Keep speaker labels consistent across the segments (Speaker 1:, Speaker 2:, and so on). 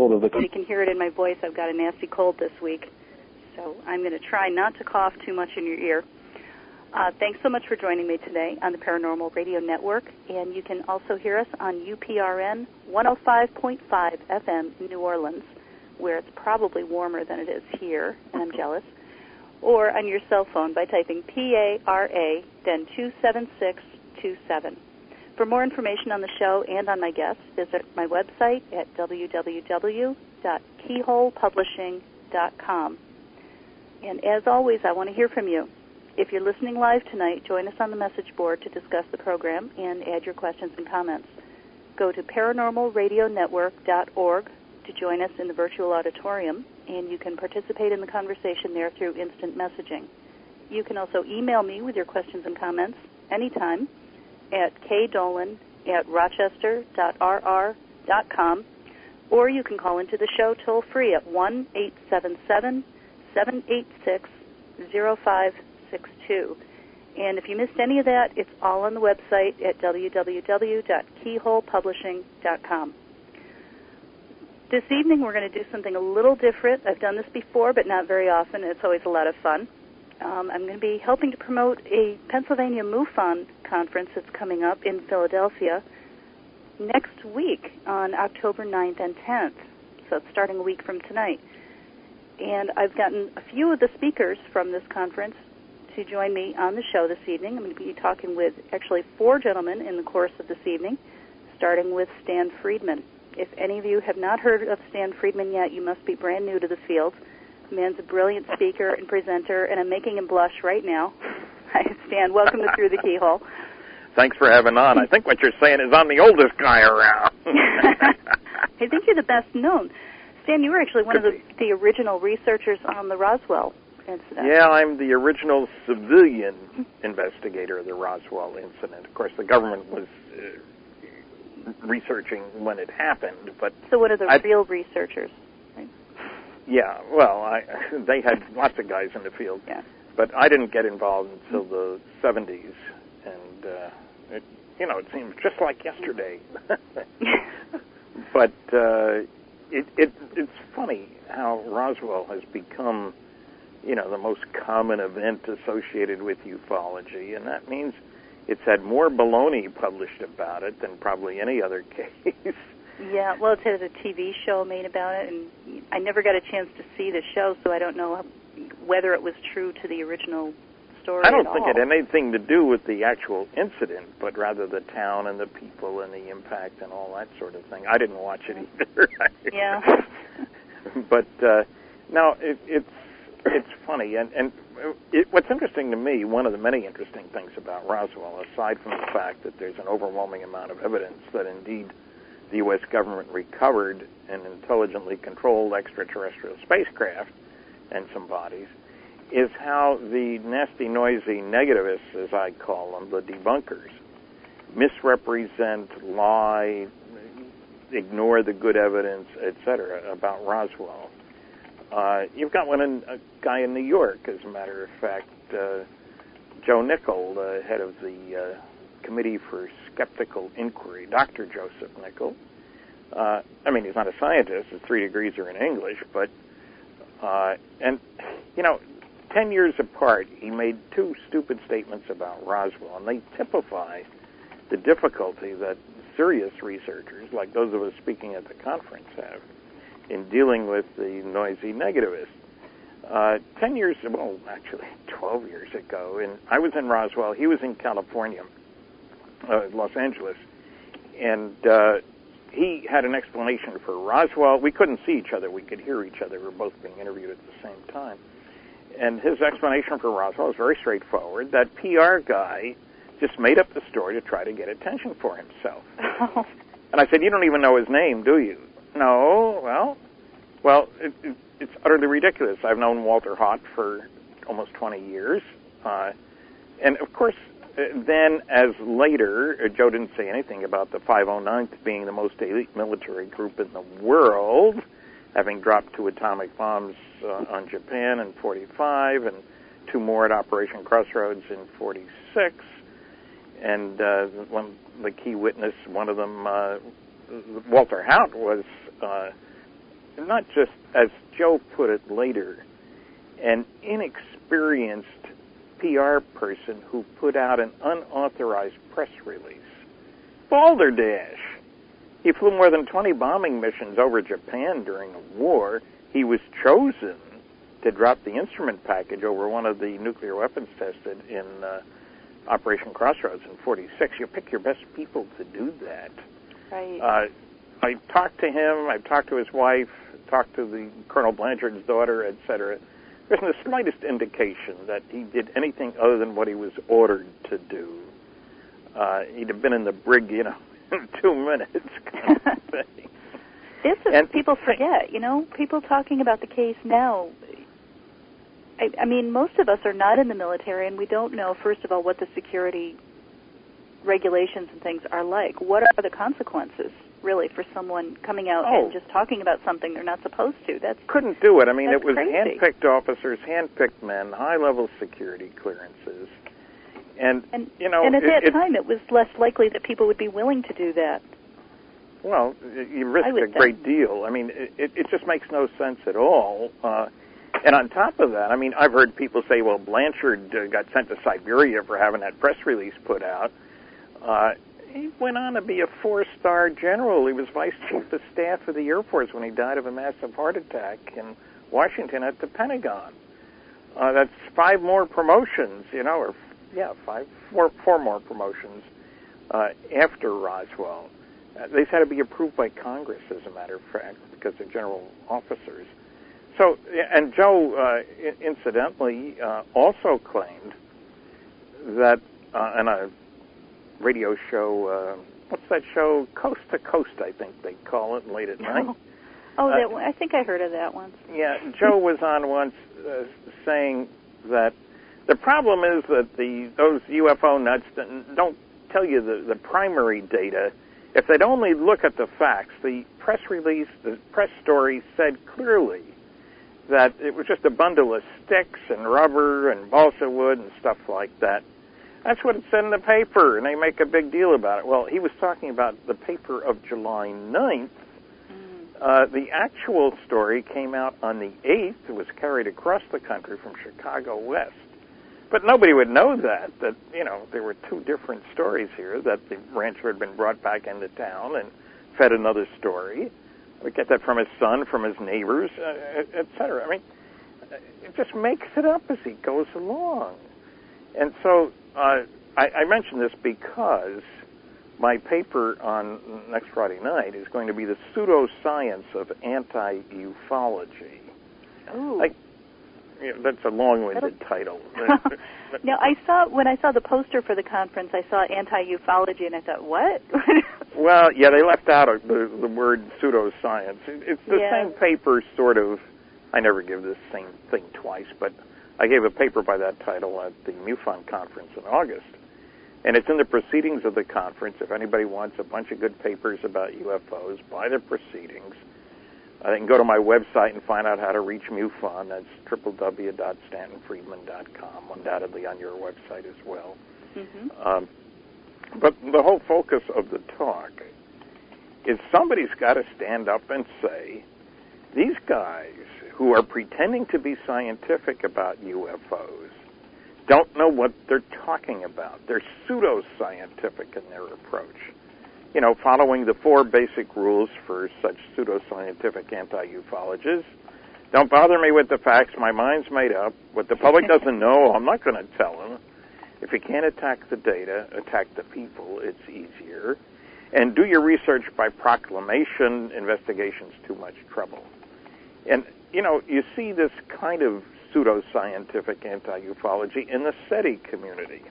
Speaker 1: hold of the...
Speaker 2: You can hear it in my voice. I've got a nasty cold this week, so I'm going to try not to cough too much in your ear. Thanks so much for joining me today on the Paranormal Radio Network, and you can also hear us on UPRN 105.5 FM New Orleans, where it's probably warmer than it is here, and I'm jealous, or on your cell phone by typing PARA, then 27627. For more information on the show and on my guests, visit my website at www.keyholepublishing.com. And as always, I want to hear from you. If you're listening live tonight, join us on the message board to discuss the program and add your questions and comments. Go to paranormalradionetwork.org to join us in the virtual auditorium, and you can participate in the conversation there through instant messaging. You can also email me with your questions and comments anytime at kdolan@rochester.rr.com, or you can call into the show toll-free at 1-877-786-0562. And if you missed any of that, it's all on the website at www.keyholepublishing.com. This evening we're going to do something a little different. I've done this before, but not very often. It's always a lot of fun. I'm going to be helping to promote a Pennsylvania MUFON conference that's coming up in Philadelphia next week on October 9th and 10th. So it's starting a week from tonight. And I've gotten a few of the speakers from this conference to join me on the show this evening. I'm going to be talking with actually 4 gentlemen in the course of this evening, starting with Stan Freedman. If any of you have not heard of Stan Freedman yet, you must be brand new to the field. The man's a brilliant speaker and presenter, and I'm making him blush right now. Hi, Stan. Welcome to Through the Keyhole.
Speaker 3: Thanks for having on. I think what you're saying is I'm the oldest guy around.
Speaker 2: I think you're the best known. Stan, you were actually one of the original researchers on the Roswell incident.
Speaker 3: Yeah, I'm the original civilian investigator of the Roswell incident. Of course, the government was researching when it happened, but...
Speaker 2: So one of the real researchers, right?
Speaker 3: Yeah, well, they had lots of guys in the field,
Speaker 2: yeah.
Speaker 3: But I didn't get involved until the 70s, and, it seems just like yesterday. But it's funny how Roswell has become, the most common event associated with ufology, and that means it's had more baloney published about it than probably any other case.
Speaker 2: Yeah, well, it has a TV show made about it, and I never got a chance to see the show, so I don't know whether it was true to the original story
Speaker 3: I don't
Speaker 2: at
Speaker 3: think
Speaker 2: all.
Speaker 3: it had anything to do with the actual incident, but rather the town and the people and the impact and all that sort of thing. I didn't watch it either.
Speaker 2: Yeah.
Speaker 3: But no, it's funny, and what's interesting to me, one of the many interesting things about Roswell, aside from the fact that there's an overwhelming amount of evidence that indeed the U.S. government recovered an intelligently controlled extraterrestrial spacecraft and some bodies, is how the nasty, noisy negativists, as I call them, the debunkers, misrepresent, lie, ignore the good evidence, etc., about Roswell. You've got a guy in New York, as a matter of fact, Joe Nickell, the head of the Committee for Skeptical Inquiry, Dr. Joseph Nickell. He's not a scientist, his 3 degrees are in English, but, 10 years apart, he made 2 stupid statements about Roswell, and they typify the difficulty that serious researchers, like those of us speaking at the conference, have in dealing with the noisy negativists. 12 years ago, and I was in Roswell, he was in California, Los Angeles, and he had an explanation for Roswell. We couldn't see each other, we could hear each other, we were both being interviewed at the same time. And his explanation for Roswell was very straightforward. That PR guy just made up the story to try to get attention for himself. And I said, you don't even know his name, do you? No, well, it's utterly ridiculous. I've known Walter Haut for almost 20 years. And, of course, then as later, Joe didn't say anything about the 509th being the most elite military group in the world, having dropped 2 atomic bombs on Japan in 45 and 2 more at Operation Crossroads in 46. And the key witness, one of them, Walter Haut, was not just, as Joe put it later, an inexperienced PR person who put out an unauthorized press release. Balderdash. He flew more than 20 bombing missions over Japan during a war. He was chosen to drop the instrument package over one of the nuclear weapons tested in Operation Crossroads in 46. You pick your best people to do that.
Speaker 2: Right.
Speaker 3: I talked to him, I talked to his wife, talked to the Colonel Blanchard's daughter, etc. There isn't the slightest indication that he did anything other than what he was ordered to do. He'd have been in the brig, in 2 minutes. Kind of thing.
Speaker 2: This is what people forget, people talking about the case now. I mean, most of us are not in the military, and we don't know, first of all, what the security regulations and things are like. What are the consequences, really, for someone coming out and just talking about something they're not supposed to?
Speaker 3: Couldn't do it. I mean, it was
Speaker 2: crazy.
Speaker 3: hand-picked officers, hand-picked men, high-level security clearances. And at
Speaker 2: that time, it was less likely that people would be willing to do that.
Speaker 3: Well, you risk a great deal. I mean, it just makes no sense at all. And on top of that, I mean, I've heard people say, well, Blanchard got sent to Siberia for having that press release put out. He went on to be a 4-star general. He was vice chief of staff of the Air Force when he died of a massive heart attack in Washington at the Pentagon. That's 5 more promotions, four more promotions after Roswell. They've had to be approved by Congress, as a matter of fact, because they're general officers. So, and Joe, incidentally, also claimed that in a radio show, what's that show? Coast to Coast, I think they call it, late at night.
Speaker 2: I think I heard of that once.
Speaker 3: Yeah, Joe was on once saying that the problem is that those UFO nuts don't tell you the primary data. If they'd only look at the facts, the press release, the press story said clearly that it was just a bundle of sticks and rubber and balsa wood and stuff like that. That's what it said in the paper, and they make a big deal about it. Well, he was talking about the paper of July 9th. The actual story came out on the 8th. It was carried across the country from Chicago West. But nobody would know that there were 2 different stories here, that the rancher had been brought back into town and fed another story. We get that from his son, from his neighbors, etc. I mean, it just makes it up as he goes along. And so I mention this because my paper on next Friday night is going to be the pseudoscience of anti-ufology.
Speaker 2: Oh.
Speaker 3: That's a long-winded title.
Speaker 2: Now, when I saw the poster for the conference, I saw anti-ufology, and I thought, what?
Speaker 3: Well, yeah, they left out the word pseudoscience. It's the same paper, sort of. I never give this same thing twice, but I gave a paper by that title at the MUFON conference in August. And it's in the proceedings of the conference. If anybody wants a bunch of good papers about UFOs, buy the proceedings. They can go to my website and find out how to reach MUFON. That's www.stantonfreedman.com, undoubtedly on your website as well. Mm-hmm. But the whole focus of the talk is somebody's got to stand up and say, these guys who are pretending to be scientific about UFOs don't know what they're talking about. They're pseudo-scientific in their approach. Following the 4 basic rules for such pseudoscientific anti-ufologists. Don't bother me with the facts. My mind's made up. What the public doesn't know, I'm not going to tell them. If you can't attack the data, attack the people. It's easier. And do your research by proclamation. Investigation's too much trouble. And, you see this kind of pseudoscientific anti-ufology in the SETI community.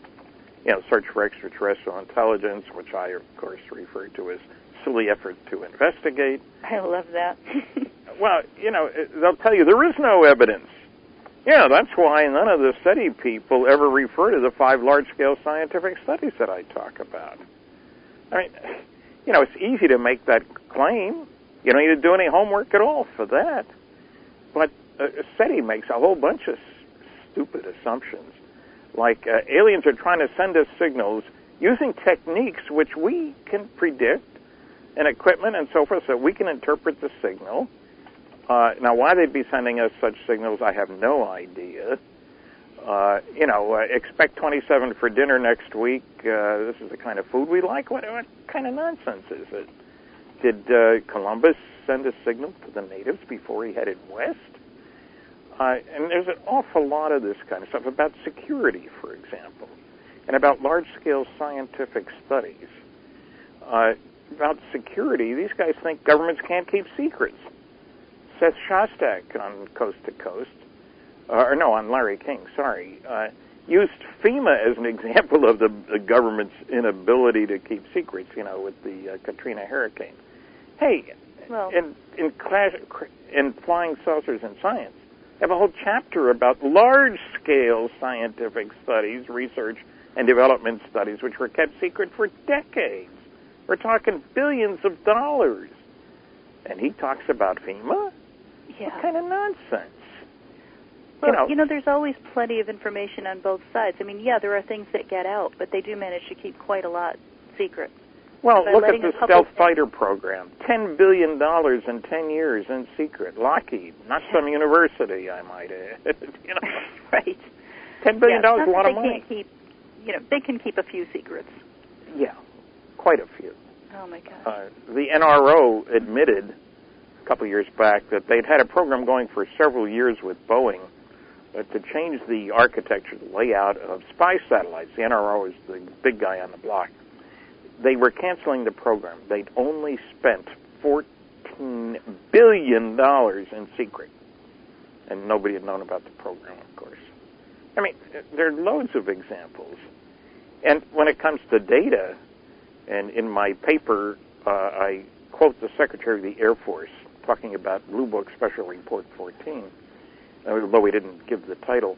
Speaker 3: Search for extraterrestrial intelligence, which I, of course, refer to as silly effort to investigate.
Speaker 2: I love that.
Speaker 3: Well, they'll tell you there is no evidence. Yeah, that's why none of the SETI people ever refer to the 5 large-scale scientific studies that I talk about. I mean, it's easy to make that claim. You don't need to do any homework at all for that. But SETI makes a whole bunch of stupid assumptions. Like aliens are trying to send us signals using techniques which we can predict and equipment and so forth, so we can interpret the signal. Now, why they'd be sending us such signals, I have no idea. Expect 27 for dinner next week. This is the kind of food we like. What kind of nonsense is it? Did Columbus send a signal to the natives before he headed west? And there's an awful lot of this kind of stuff about security, for example, and about large-scale scientific studies. About security, these guys think governments can't keep secrets. Seth Shostak on Coast to Coast, on Larry King, used FEMA as an example of the government's inability to keep secrets, with the Katrina hurricane. Hey, well, in Flying Saucers in Science, they have a whole chapter about large-scale scientific studies, research and development studies, which were kept secret for decades. We're talking billions of dollars. And he talks about FEMA?
Speaker 2: Yeah.
Speaker 3: What kind of nonsense?
Speaker 2: Well, there's always plenty of information on both sides. I mean, yeah, there are things that get out, but they do manage to keep quite a lot secret.
Speaker 3: Well, look at the stealth fighter program. $10 billion in 10 years in secret. Lockheed, not some university, I might add.
Speaker 2: Right.
Speaker 3: $10 billion is a lot of money.
Speaker 2: They can keep a few secrets.
Speaker 3: Yeah, quite a few.
Speaker 2: Oh, my gosh.
Speaker 3: The NRO admitted a couple of years back that they'd had a program going for several years with Boeing to change the architecture, the layout of spy satellites. The NRO is the big guy on the block. They were canceling the program. They'd only spent $14 billion in secret, and nobody had known about the program, of course. I mean, there are loads of examples. And when it comes to data, and in my paper, I quote the Secretary of the Air Force talking about Blue Book Special Report 14, although he didn't give the title.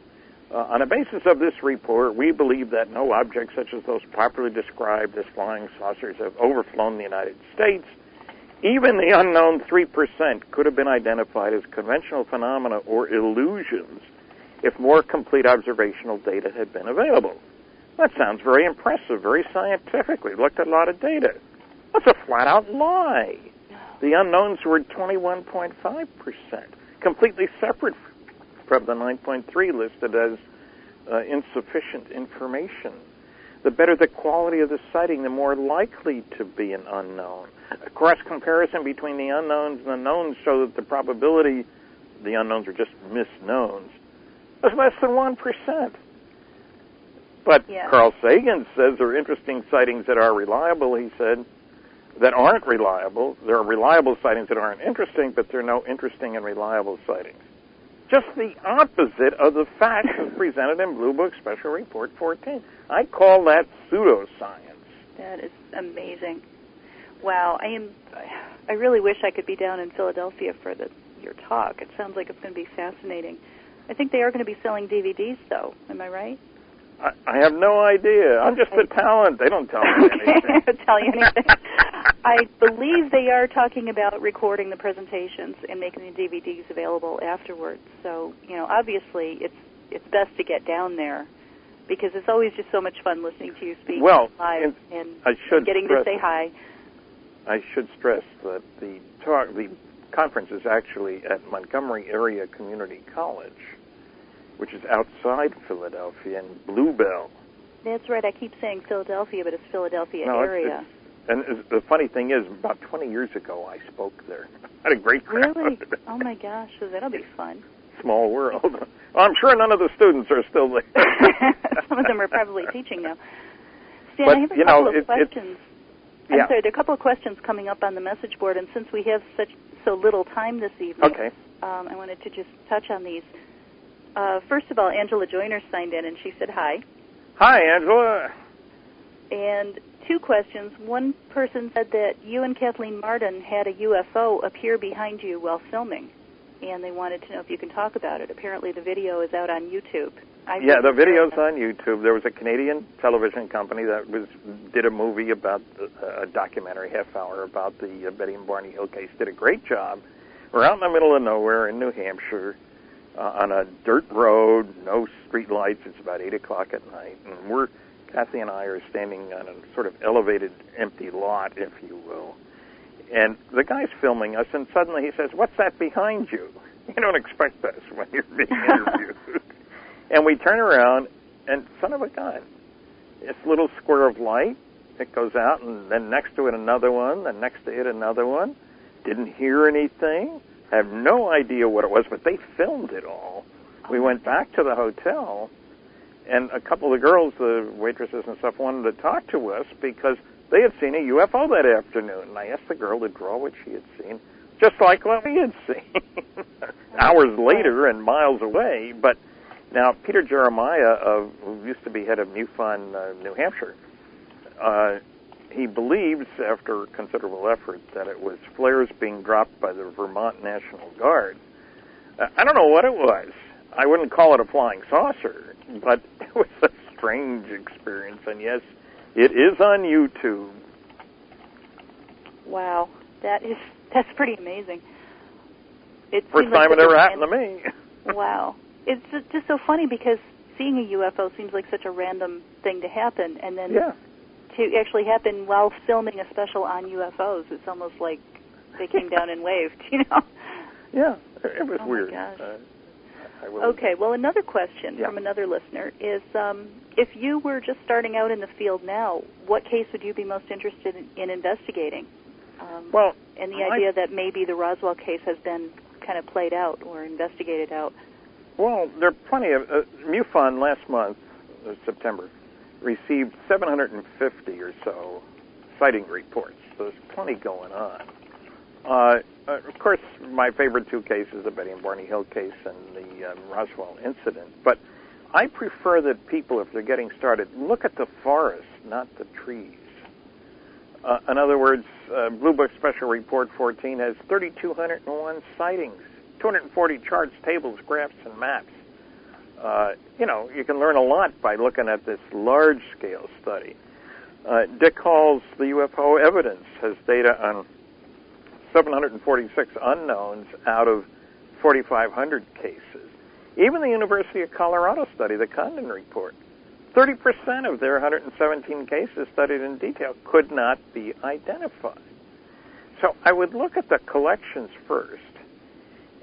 Speaker 3: On the basis of this report, we believe that no objects such as those properly described as flying saucers have overflown the United States. Even the unknown 3% could have been identified as conventional phenomena or illusions if more complete observational data had been available. That sounds very impressive, very scientific. We've looked at a lot of data. That's a flat-out lie. The unknowns were 21.5%, completely separate from the 9.3 listed as insufficient information. The better the quality of the sighting, the more likely to be an unknown. A cross-comparison between the unknowns and the knowns show that the probability the unknowns are just misknowns is less than 1%. But Carl Sagan says there are interesting sightings that are reliable, he said, that aren't reliable. There are reliable sightings that aren't interesting, but there are no interesting and reliable sightings. Just the opposite of the facts as presented in Blue Book Special Report 14. I call that pseudoscience.
Speaker 2: That is amazing. Wow, I really wish I could be down in Philadelphia for your talk. It sounds like it's going to be fascinating. I think they are going to be selling DVDs, though. Am I right?
Speaker 3: I have no idea. I'm just a talent. They don't tell me anything.
Speaker 2: They don't tell you anything. I believe they are talking about recording the presentations and making the DVDs available afterwards. So, obviously it's best to get down there because it's always just so much fun listening to you speak live and getting to say hi.
Speaker 3: I should stress that the conference is actually at Montgomery Area Community College, which is outside Philadelphia in Bluebell.
Speaker 2: That's right. I keep saying Philadelphia, but it's Philadelphia area.
Speaker 3: And the funny thing is, about 20 years ago, I spoke there. I had a great crowd.
Speaker 2: Really? Oh, my gosh. So that'll be fun.
Speaker 3: Small world. Well, I'm sure none of the students are still there.
Speaker 2: Some of them are probably teaching now. Stan, I have a couple of questions. I'm sorry, there are a couple of questions coming up on the message board, and since we have so little time this evening, I wanted to just touch on these. First of all, Angela Joyner signed in, and she said hi.
Speaker 3: Hi, Angela.
Speaker 2: And two questions. One person said that you and Kathleen Martin had a UFO appear behind you while filming, and they wanted to know if you can talk about it. Apparently the video is out on YouTube.
Speaker 3: The video's on YouTube. There was a Canadian television company that did a movie about a documentary, half hour, about the Betty and Barney Hill case. Did a great job. We're out in the middle of nowhere in New Hampshire on a dirt road, no street lights. It's about 8 o'clock at night, and Kathy and I are standing on a sort of elevated empty lot, if you will. And the guy's filming us, and suddenly he says, "What's that behind you?" You don't expect this when you're being interviewed. And we turn around, and son of a gun, this little square of light, it goes out, and then next to it another one, then next to it another one. Didn't hear anything, have no idea what it was, but they filmed it all. We went back to the hotel, and a couple of the girls, the waitresses and stuff, wanted to talk to us because they had seen a UFO that afternoon. And I asked the girl to draw what she had seen, just like what we had seen, hours later and miles away. But now, Peter Jeremiah, who used to be head of MUFON New Hampshire, he believes, after considerable effort, that it was flares being dropped by the Vermont National Guard. I don't know what it was. I wouldn't call it a flying saucer, but it was a strange experience. And yes, it is on YouTube.
Speaker 2: Wow, that's pretty amazing.
Speaker 3: First time it ever happened to me.
Speaker 2: Wow. It's just so funny because seeing a UFO seems like such a random thing to happen, and then to actually happen while filming a special on UFOs, it's almost like they came down and waved, you know?
Speaker 3: Yeah, it was weird.
Speaker 2: My gosh. Okay, well, another question from another listener is, if you were just starting out in the field now, what case would you be most interested in investigating? And the idea that maybe the Roswell case has been kind of played out or investigated out.
Speaker 3: Well, there are plenty of... MUFON last month, September, received 750 or so sighting reports. So there's plenty going on. Of course, my favorite two cases, the Betty and Barney Hill case and the Roswell incident. But I prefer that people, if they're getting started, look at the forest, not the trees. In other words, Blue Book Special Report 14 has 3,201 sightings, 240 charts, tables, graphs, and maps. You can learn a lot by looking at this large-scale study. Dick Hall's The UFO Evidence has data on 746 unknowns out of 4,500 cases. Even the University of Colorado study, the Condon Report, 30% of their 117 cases studied in detail could not be identified. So I would look at the collections first,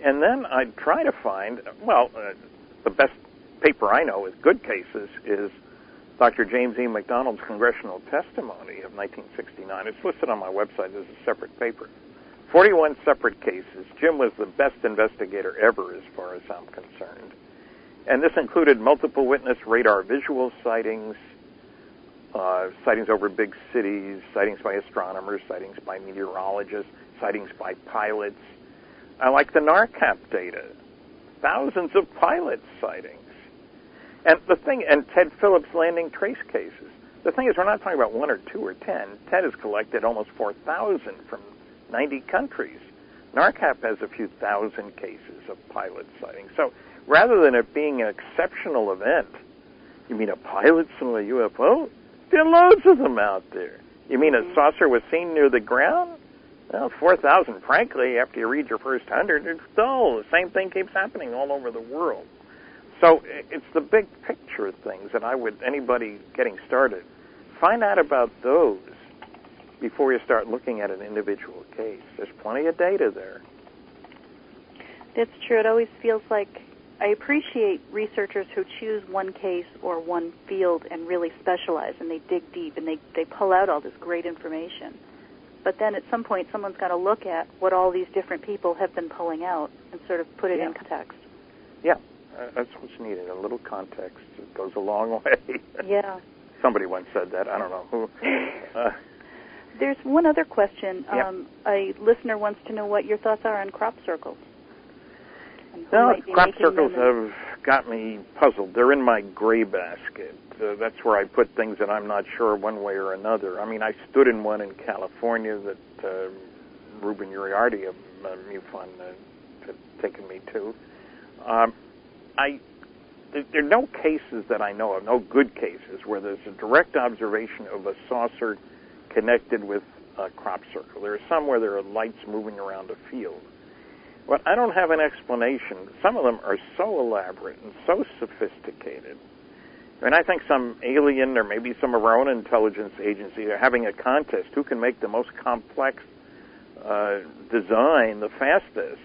Speaker 3: and then I'd try to find, the best paper I know with good cases is Dr. James E. McDonald's Congressional Testimony of 1969. It's listed on my website as a separate paper. 41 separate cases. Jim was the best investigator ever as far as I'm concerned. And this included multiple witness radar visual sightings, sightings over big cities, sightings by astronomers, sightings by meteorologists, sightings by pilots. I like the NARCAP data. Thousands of pilot sightings. And Ted Phillips landing trace cases. The thing is, we're not talking about 1 or 2 or 10. Ted has collected almost 4,000 from 90 countries. NARCAP has a few thousand cases of pilot sightings. So rather than it being an exceptional event, you mean a pilot saw a UFO? There are loads of them out there. You mean a saucer was seen near the ground? Well, 4,000, frankly, after you read your first 100, it's dull. The same thing keeps happening all over the world. So it's the big picture things that anybody getting started, find out about those before you start looking at an individual case. There's plenty of data there.
Speaker 2: That's true. It always feels like I appreciate researchers who choose one case or one field and really specialize, and they dig deep, and they pull out all this great information. But then at some point, someone's got to look at what all these different people have been pulling out and sort of put it in context.
Speaker 3: Yeah, that's what's needed, a little context. It goes a long way.
Speaker 2: Yeah.
Speaker 3: Somebody once said that. I don't know who.
Speaker 2: There's one other question. A listener wants to know what your thoughts are on crop circles.
Speaker 3: Crop circles have got me puzzled. They're in my gray basket. That's where I put things that I'm not sure one way or another. I mean, I stood in one in California that Ruben Uriarty of MUFON had taken me to. There are no cases that I know of, no good cases, where there's a direct observation of a saucer connected with a crop circle. There are some where there are lights moving around a field. But I don't have an explanation. Some of them are so elaborate and so sophisticated. I mean, I think some alien or maybe some of our own intelligence agency are having a contest who can make the most complex design, the fastest.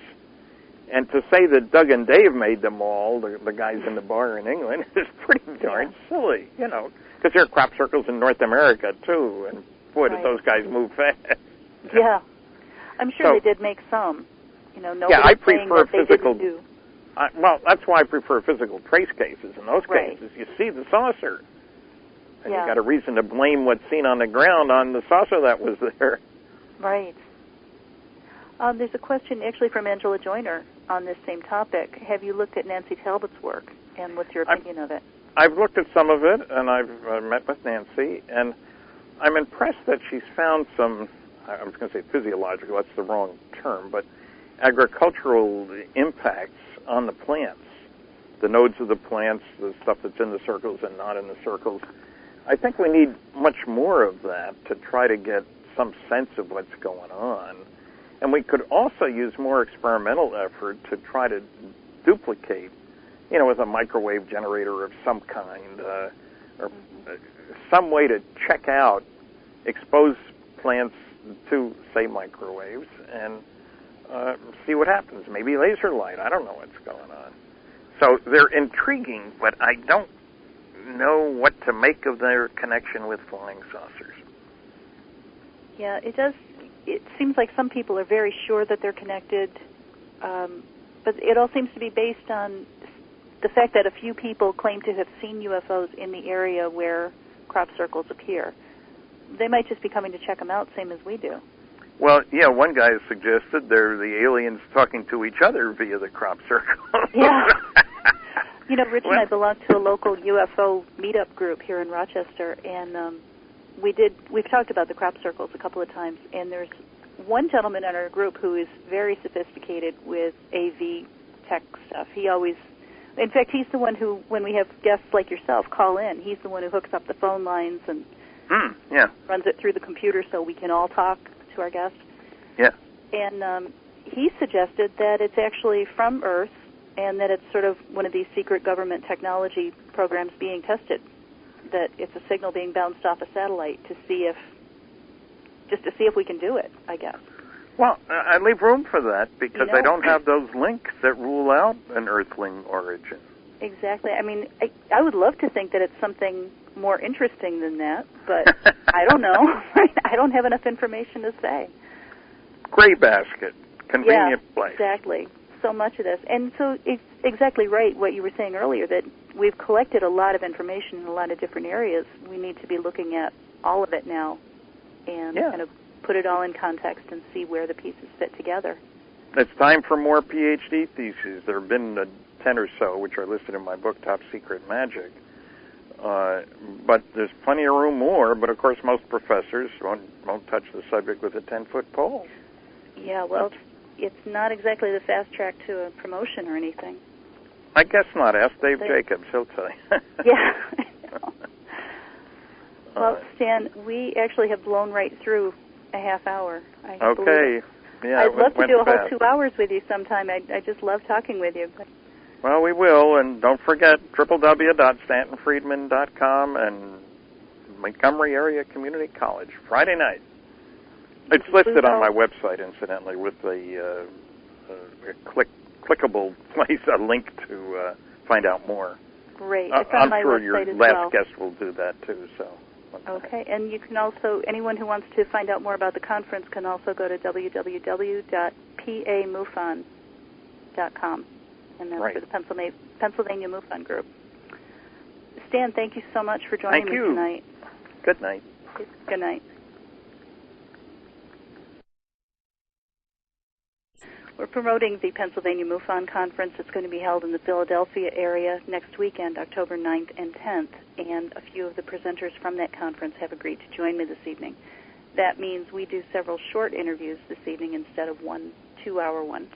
Speaker 3: And to say that Doug and Dave made them all, the guys in the bar in England, is pretty darn silly, because there are crop circles in North America, too, and boy, did those guys move fast.
Speaker 2: Yeah. I'm sure they did make some.
Speaker 3: I prefer physical.
Speaker 2: Well,
Speaker 3: that's why I prefer physical trace cases. In those cases, you see the saucer, and you got a reason to blame what's seen on the ground on the saucer that was there.
Speaker 2: Right. There's a question actually from Angela Joyner on this same topic. Have you looked at Nancy Talbot's work, and what's your opinion of it?
Speaker 3: I've looked at some of it, and I've met with Nancy, and I'm impressed that she's found some, I was going to say physiological, that's the wrong term, but agricultural impacts on the plants, the nodes of the plants, the stuff that's in the circles and not in the circles. I think we need much more of that to try to get some sense of what's going on. And we could also use more experimental effort to try to duplicate, with a microwave generator of some kind, or some way to check out, expose plants to, say, microwaves, and see what happens. Maybe laser light. I don't know what's going on. So they're intriguing, but I don't know what to make of their connection with flying saucers.
Speaker 2: Yeah, it does. It seems like some people are very sure that they're connected, but it all seems to be based on the fact that a few people claim to have seen UFOs in the area where crop circles appear. They might just be coming to check them out, same as we do.
Speaker 3: Well, yeah, one guy has suggested they're the aliens talking to each other via the crop circle.
Speaker 2: Yeah. Rich and I belong to a local UFO meetup group here in Rochester, and we've talked about the crop circles a couple of times, and there's one gentleman in our group who is very sophisticated with AV tech stuff. In fact, he's the one who, when we have guests like yourself call in, he's the one who hooks up the phone lines and runs it through the computer so we can all talk to our guests.
Speaker 3: Yeah.
Speaker 2: And he suggested that it's actually from Earth and that it's sort of one of these secret government technology programs being tested, that it's a signal being bounced off a satellite to see if we can do it, I guess.
Speaker 3: Well, I leave room for that because I don't have those links that rule out an Earthling origin.
Speaker 2: Exactly. I mean, I would love to think that it's something more interesting than that, but I don't know. I don't have enough information to say.
Speaker 3: Gray basket, convenient place.
Speaker 2: Exactly. So much of this. And so it's exactly right what you were saying earlier, that we've collected a lot of information in a lot of different areas. We need to be looking at all of it now and kind of put it all in context and see where the pieces fit together.
Speaker 3: It's time for more PhD theses. There have been 10 or so, which are listed in my book, Top Secret Magic. But there's plenty of room more, but of course most professors won't touch the subject with a 10-foot pole.
Speaker 2: Yeah, well, it's not exactly the fast track to a promotion or anything.
Speaker 3: I guess not. Ask Dave Jacobs. He'll tell you.
Speaker 2: Yeah. Well, Stan, we actually have blown right through a half hour.
Speaker 3: Okay. Yeah,
Speaker 2: I'd love to do a whole 2 hours with you sometime. I just love talking with you.
Speaker 3: Well, we will, and don't forget www.stantonfriedman.com and Montgomery Area Community College, Friday night. It's listed on my website, incidentally, with a clickable place, a link to find out more.
Speaker 2: Great. It's on my
Speaker 3: sure
Speaker 2: website
Speaker 3: your
Speaker 2: as
Speaker 3: last guest will do that, too. So.
Speaker 2: Okay, and you can also, anyone who wants to find out more about the conference can also go to www.pamufon.com, and that's for the Pennsylvania MUFON group. Stan, thank you so much for joining me tonight.
Speaker 3: Good night.
Speaker 2: Good night. We're promoting the Pennsylvania MUFON Conference. It's going to be held in the Philadelphia area next weekend, October 9th and 10th, and a few of the presenters from that conference have agreed to join me this evening. That means we do several short interviews this evening instead of one 2-hour one.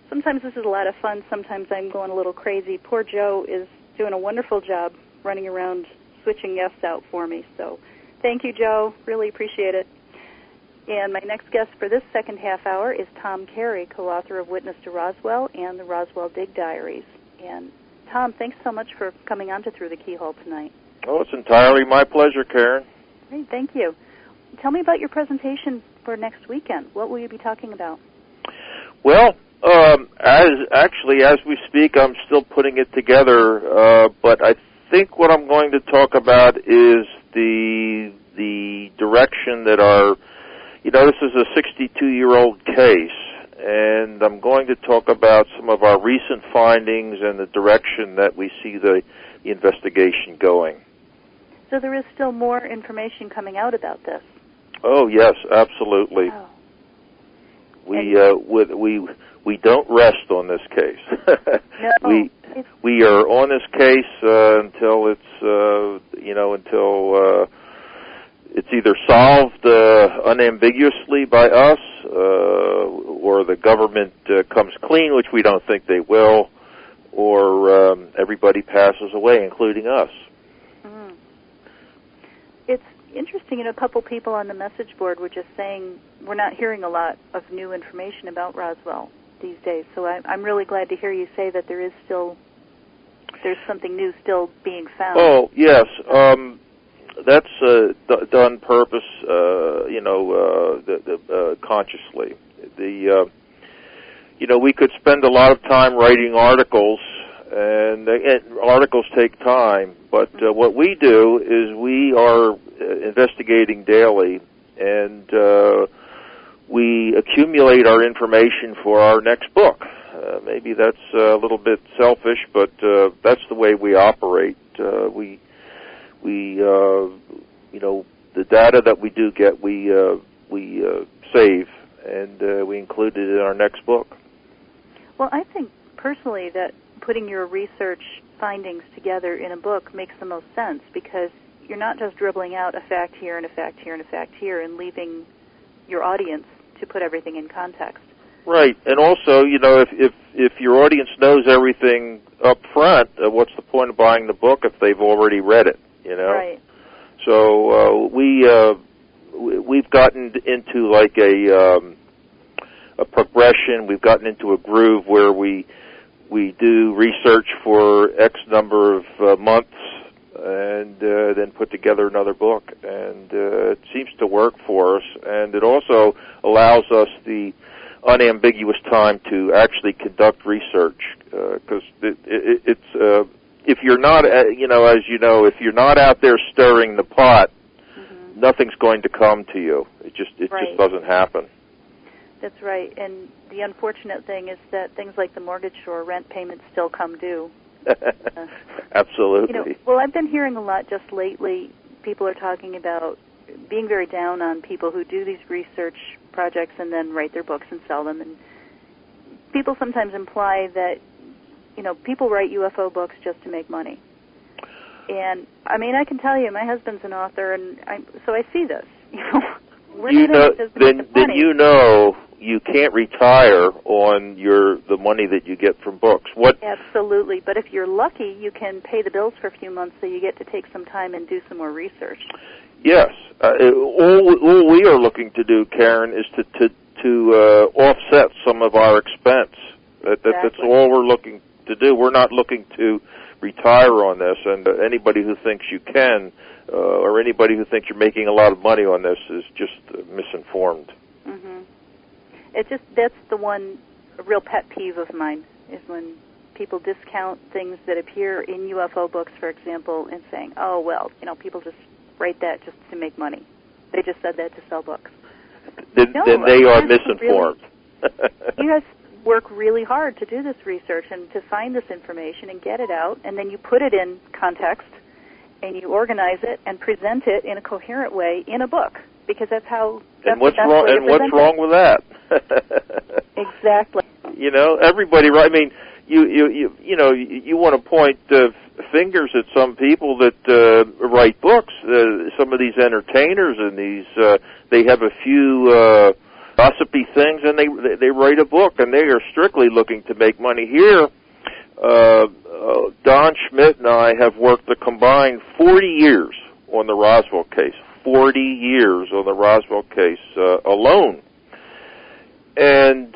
Speaker 2: Sometimes this is a lot of fun. Sometimes I'm going a little crazy. Poor Joe is doing a wonderful job running around switching guests out for me. So thank you, Joe. Really appreciate it. And my next guest for this second half hour is Tom Carey, co-author of Witness to Roswell and the Roswell Dig Diaries. And Tom, thanks so much for coming on to Through the Keyhole tonight.
Speaker 1: Oh, it's entirely my pleasure, Karen.
Speaker 2: Great, thank you. Tell me about your presentation for next weekend? What will you be talking about?
Speaker 1: Well, as we speak, I'm still putting it together, but I think what I'm going to talk about is the direction that this is a 62-year-old case, and I'm going to talk about some of our recent findings and the direction that we see the investigation going.
Speaker 2: So there is still more information coming out about this?
Speaker 1: Oh, yes, absolutely.
Speaker 2: Oh.
Speaker 1: We don't rest on this case.
Speaker 2: No.
Speaker 1: We are on this case until it's either solved unambiguously by us, or the government comes clean, which we don't think they will, or everybody passes away, including us.
Speaker 2: Mm. It's interesting, a couple people on the message board were just saying we're not hearing a lot of new information about Roswell these days. So I'm really glad to hear you say that there's something new still being found.
Speaker 1: Oh, yes. That's done purpose, consciously. We could spend a lot of time writing articles, and articles take time, but what we do is we are investigating daily, and we accumulate our information for our next book. Maybe that's a little bit selfish, but that's the way we operate. We the data that we do get, we save, and we include it in our next book.
Speaker 2: Well, I think personally that putting your research findings together in a book makes the most sense, because you're not just dribbling out a fact here and a fact here and a fact here and leaving your audience to put everything in context.
Speaker 1: Right, and also, if your audience knows everything up front, what's the point of buying the book if they've already read it?
Speaker 2: Right.
Speaker 1: So we've gotten into like a progression. We've gotten into a groove where we do research for X number of months, and then put together another book, and it seems to work for us, and it also allows us the unambiguous time to actually conduct research, because it's if you're not, if you're not out there stirring the pot, mm-hmm. nothing's going to come to you. It just doesn't happen.
Speaker 2: That's right, and the unfortunate thing is that things like the mortgage or rent payments still come due.
Speaker 1: Absolutely.
Speaker 2: Well, I've been hearing a lot just lately. People are talking about being very down on people who do these research projects and then write their books and sell them. And people sometimes imply that, people write UFO books just to make money. And, I can tell you, my husband's an author, and so I see this.
Speaker 1: Then you can't retire on the money that you get from books.
Speaker 2: Absolutely, but if you're lucky, you can pay the bills for a few months, so you get to take some time and do some more research.
Speaker 1: Yes, all we are looking to do, Karen, is to offset some of our expense. That's all we're looking to do. We're not looking to retire on this, and anybody who thinks you can, or anybody who thinks you're making a lot of money on this is just misinformed.
Speaker 2: Mm-hmm. That's the one real pet peeve of mine, is when people discount things that appear in UFO books, for example, and saying, oh, well, people just write that just to make money. They just said that to sell books.
Speaker 1: Then they are misinformed.
Speaker 2: You guys work really hard to do this research and to find this information and get it out, and then you put it in context, and you organize it and present it in a coherent way in a book, because that's how.
Speaker 1: And what's wrong with that?
Speaker 2: Exactly.
Speaker 1: Everybody. I mean, you want to point fingers at some people that write books. Some of these entertainers and these they have a few gossipy things, and they write a book, and they are strictly looking to make money. Here, Don Schmidt and I have worked a combined 40 years on the Roswell case. 40 years on the Roswell case alone. And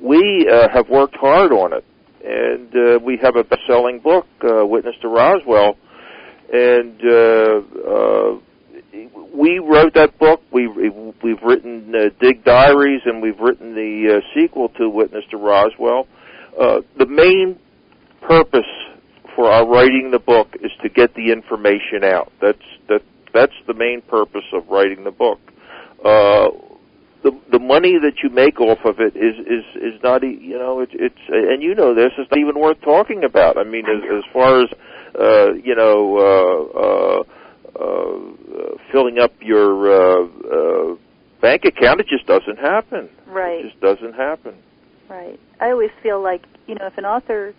Speaker 1: we have worked hard on it. And we have a best-selling book, Witness to Roswell. And we wrote that book. We've written Dig Diaries, and we've written the sequel to Witness to Roswell. The main purpose for our writing the book is to get the information out. That's the main purpose of writing the book. The money that you make off of it is not, it's and you know this, it's not even worth talking about. I mean, as far as filling up your bank account, it just doesn't happen.
Speaker 2: Right.
Speaker 1: It just doesn't happen.
Speaker 2: Right. I always feel like, if an author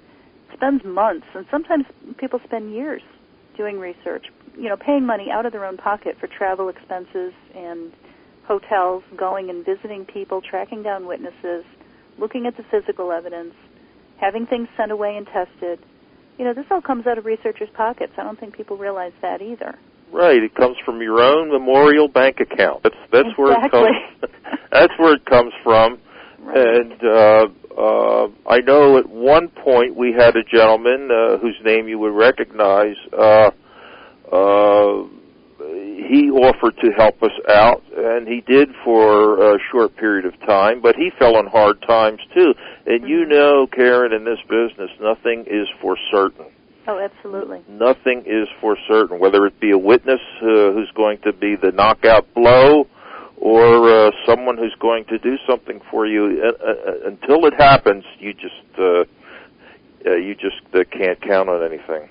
Speaker 2: spends months, and sometimes people spend years doing research, paying money out of their own pocket for travel expenses and hotels, going and visiting people, tracking down witnesses, looking at the physical evidence, having things sent away and tested. This all comes out of researchers' pockets. I don't think people realize that either.
Speaker 1: Right. It comes from your own memorial bank account. That's
Speaker 2: exactly.
Speaker 1: where it comes. That's where it comes from.
Speaker 2: Right.
Speaker 1: And I know at one point we had a gentleman whose name you would recognize. He offered to help us out, and he did for a short period of time, but he fell on hard times too. And Karen, in this business, nothing is for certain.
Speaker 2: Oh, absolutely. Nothing
Speaker 1: is for certain, whether it be a witness who's going to be the knockout blow or someone who's going to do something for you. Until it happens, you just can't count on anything.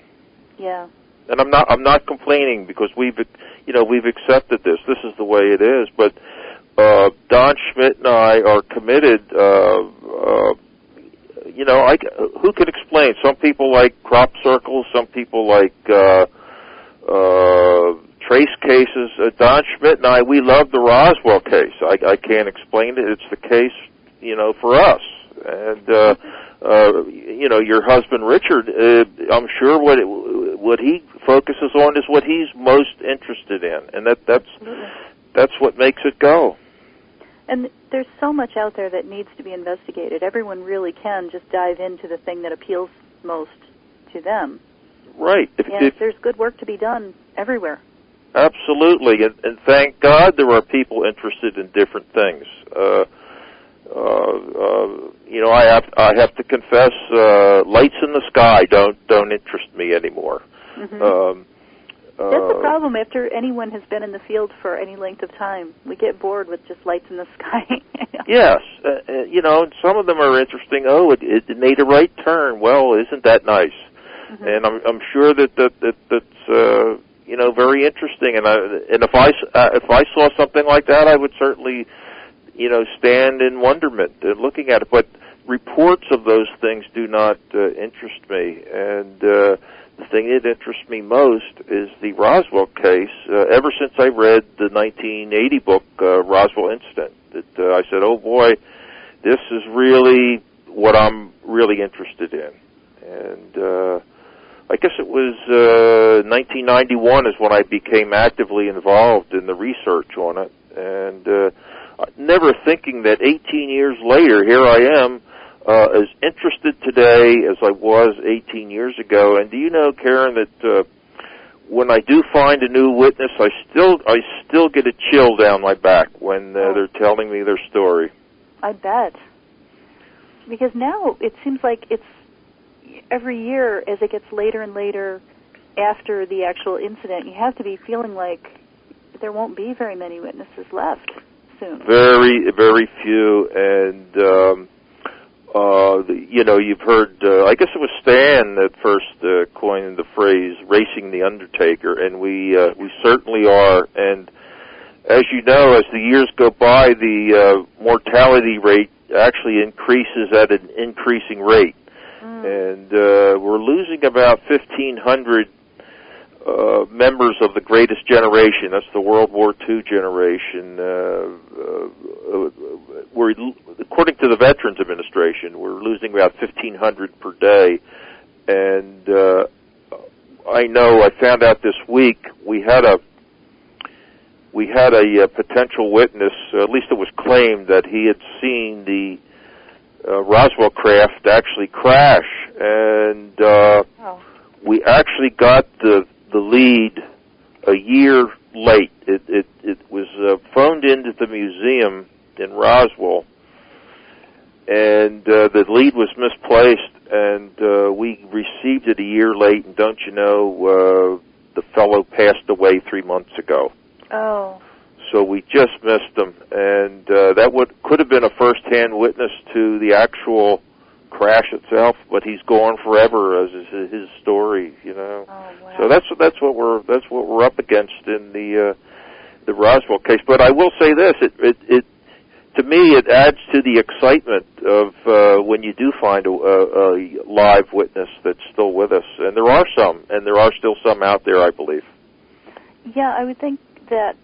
Speaker 2: Yeah.
Speaker 1: And I'm not complaining because we've accepted this. This is the way it is. But Don Schmidt and I are committed. Who can explain? Some people like crop circles. Some people like trace cases. Don Schmidt and I, we love the Roswell case. I can't explain it. It's the case, for us. And your husband Richard, I'm sure what he focuses on is what he's most interested in, and that's what makes it go.
Speaker 2: And there's so much out there that needs to be investigated. Everyone really can just dive into the thing that appeals most to them.
Speaker 1: Right.
Speaker 2: If there's good work to be done everywhere.
Speaker 1: Absolutely, and thank God there are people interested in different things. I have to confess, lights in the sky don't interest me anymore.
Speaker 2: Mm-hmm. That's the problem after anyone has been in the field for any length of time. We get bored with just lights in the sky.
Speaker 1: Yes. And some of them are interesting. Oh, it made a right turn. Well, isn't that nice? Mm-hmm. And I'm sure that's very interesting. And if I saw something like that, I would certainly stand in wonderment looking at it. But reports of those things do not interest me. And the thing that interests me most is the Roswell case. Ever since I read the 1980 book, Roswell Incident, I said, oh boy, this is really what I'm really interested in. And I guess it was 1991 is when I became actively involved in the research on it. And never thinking that 18 years later, here I am, as interested today as I was 18 years ago. And do you know, Karen, that when I do find a new witness, I still get a chill down my back when they're telling me their story.
Speaker 2: I bet. Because now it seems like it's every year as it gets later and later after the actual incident, you have to be feeling like there won't be very many witnesses left soon.
Speaker 1: Very, very few. And you've heard, I guess it was Stan that first coined the phrase "racing the Undertaker," and we certainly are. And as you know, as the years go by, the mortality rate actually increases at an increasing rate. And we're losing about 1,500 members of the greatest generation. That's the World War II generation. According to the Veterans Administration, we're losing about 1,500 per day. And I found out this week we had a potential witness. At least it was claimed that he had seen the Roswell craft actually crash, and we actually got the lead a year late. it was phoned into the museum in Roswell, and the lead was misplaced, and we received it a year late, and don't you know, the fellow passed away 3 months ago.
Speaker 2: Oh.
Speaker 1: So we just missed him, and that could have been a first-hand witness to the actual crash itself, but he's gone forever as is his story, you know.
Speaker 2: Oh, wow.
Speaker 1: So that's what we're up against in the Roswell case. But I will say this: it to me it adds to the excitement of when you do find a live witness that's still with us, and there are some, and there are still some out there, I believe.
Speaker 2: Yeah, I would think that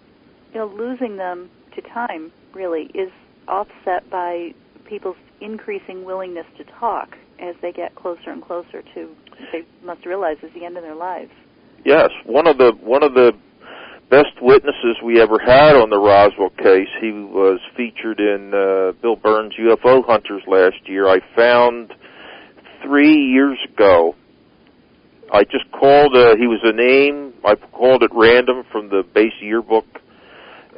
Speaker 2: losing them to time really is offset by people's increasing willingness to talk as they get closer and closer to, they must realize, is the end of their lives.
Speaker 1: Yes, one of the best witnesses we ever had on the Roswell case. He was featured in Bill Burns' UFO Hunters last year. I found 3 years ago. I just called. He was a name. I called at random from the base yearbook.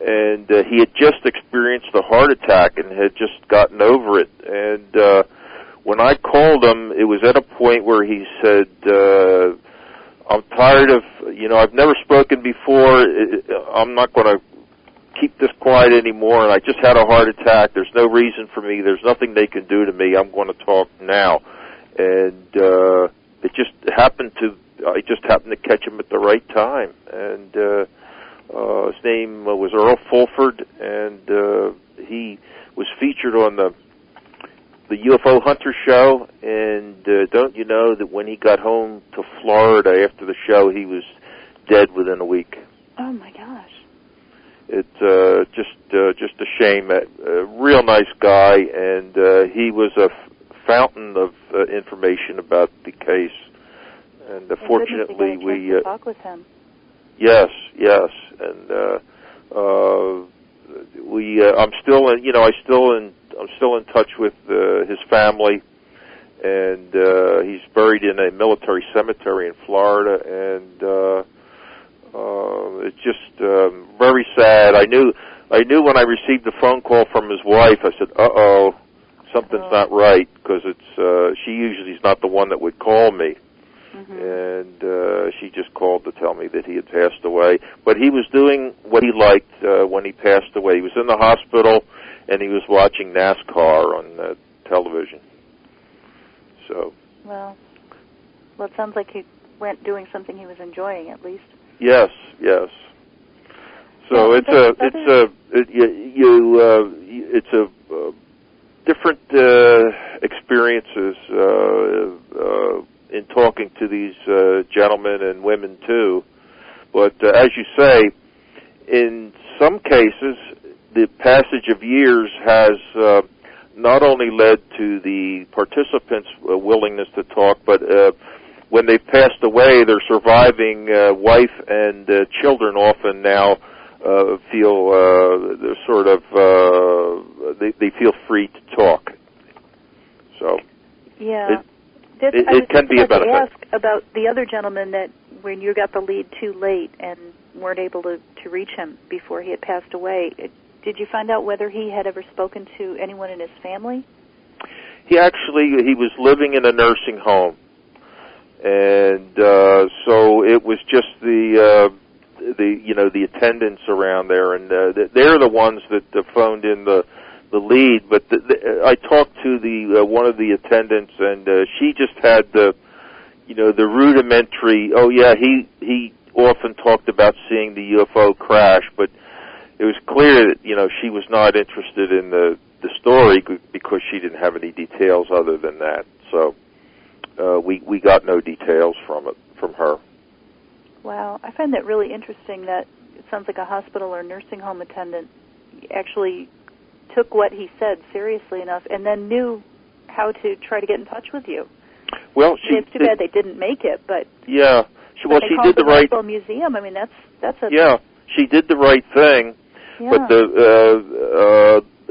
Speaker 1: And he had just experienced a heart attack and had just gotten over it. And when I called him, it was at a point where he said, I'm tired of, I've never spoken before. I'm not going to keep this quiet anymore, and I just had a heart attack. There's no reason for me. There's nothing they can do to me. I'm going to talk now. And it just happened I just happened to catch him at the right time. And his name was Earl Fulford, and he was featured on the UFO Hunter show. And don't you know that when he got home to Florida after the show, he was dead within a week.
Speaker 2: Oh my gosh!
Speaker 1: It's just a shame. A real nice guy, and he was a fountain of information about the case. And fortunately, we
Speaker 2: talk with him.
Speaker 1: Yes, and I'm still in touch with his family, and he's buried in a military cemetery in Florida, and it's just very sad. I knew when I received the phone call from his wife. I said, "Uh-oh, something's not right," because she usually is not the one that would call me. Mm-hmm. And she just called to tell me that he had passed away. But he was doing what he liked when he passed away. He was in the hospital, and he was watching NASCAR on television. So. Well,
Speaker 2: it sounds like he went doing something he was enjoying, at least.
Speaker 1: Yes. So it's different experiences in talking to these gentlemen and women too. But as you say, in some cases, the passage of years has not only led to the participants' willingness to talk, but when they've passed away, their surviving wife and children often now feel they're sort of they feel free to talk. So
Speaker 2: yeah.
Speaker 1: It can be a benefit.
Speaker 2: I was ask about the other gentleman that when you got the lead too late and weren't able to reach him before he had passed away, did you find out whether he had ever spoken to anyone in his family?
Speaker 1: He was living in a nursing home, and so it was just the attendants around there, and they're the ones that phoned in the lead, but I talked to the one of the attendants, and she just had the rudimentary. Oh yeah, he often talked about seeing the UFO crash, but it was clear that she was not interested in the story because she didn't have any details other than that. So we got no details from her.
Speaker 2: Wow, I find that really interesting. That it sounds like a hospital or nursing home attendant actually took what he said seriously enough, and then knew how to try to get in touch with you.
Speaker 1: Well,
Speaker 2: it's too bad they didn't make it, but
Speaker 1: yeah, she did the right.
Speaker 2: Roswell Museum. I mean, that's a
Speaker 1: she did the right thing, but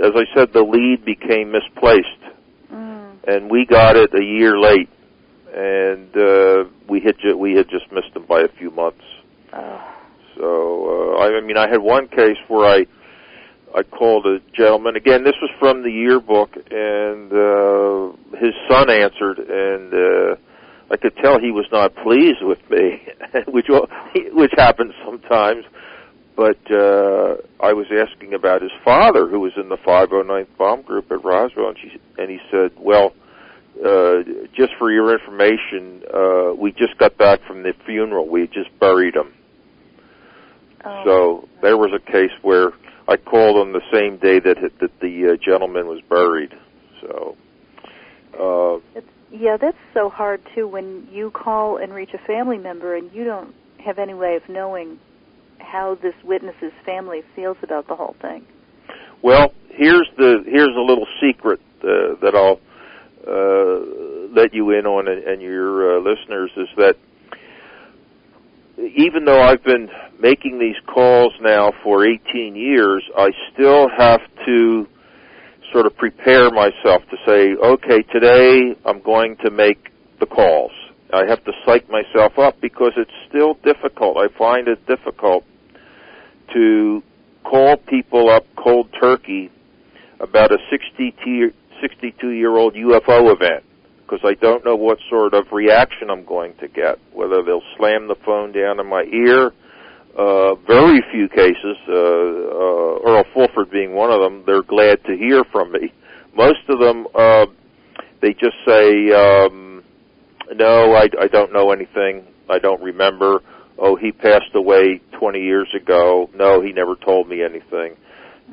Speaker 1: as I said, the lead became misplaced, and we got it a year late, and we had just missed them by a few months. So, I mean, I had one case where I called a gentleman. Again, this was from the yearbook, and his son answered, and I could tell he was not pleased with me, which happens sometimes. But I was asking about his father, who was in the 509th Bomb Group at Roswell, and he said, well, just for your information, we just got back from the funeral. We just buried him. Oh. So there was a case where I called on the same day that the gentleman was buried. So,
Speaker 2: yeah, that's so hard too when you call and reach a family member and you don't have any way of knowing how this witness's family feels about the whole thing.
Speaker 1: Well, here's a little secret that I'll let you in on and your listeners, is that even though I've been making these calls now for 18 years, I still have to sort of prepare myself to say, okay, today I'm going to make the calls. I have to psych myself up because it's still difficult. I find it difficult to call people up cold turkey about a 62-year-old UFO event, because I don't know what sort of reaction I'm going to get, whether they'll slam the phone down in my ear. Very few cases, Earl Fulford being one of them, they're glad to hear from me. Most of them, they just say, no, I don't know anything. I don't remember. Oh, he passed away 20 years ago. No, he never told me anything.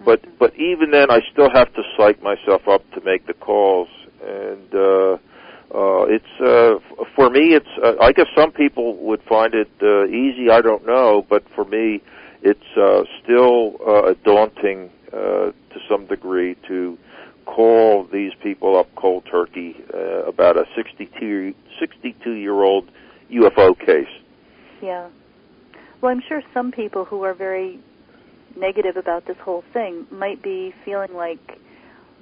Speaker 1: But even then, I still have to psych myself up to make the calls. And it's for me, it's I guess some people would find it easy. I don't know, but for me, it's still daunting to some degree to call these people up cold turkey about a 62-year-old UFO case.
Speaker 2: Yeah. Well, I'm sure some people who are very negative about this whole thing might be feeling like,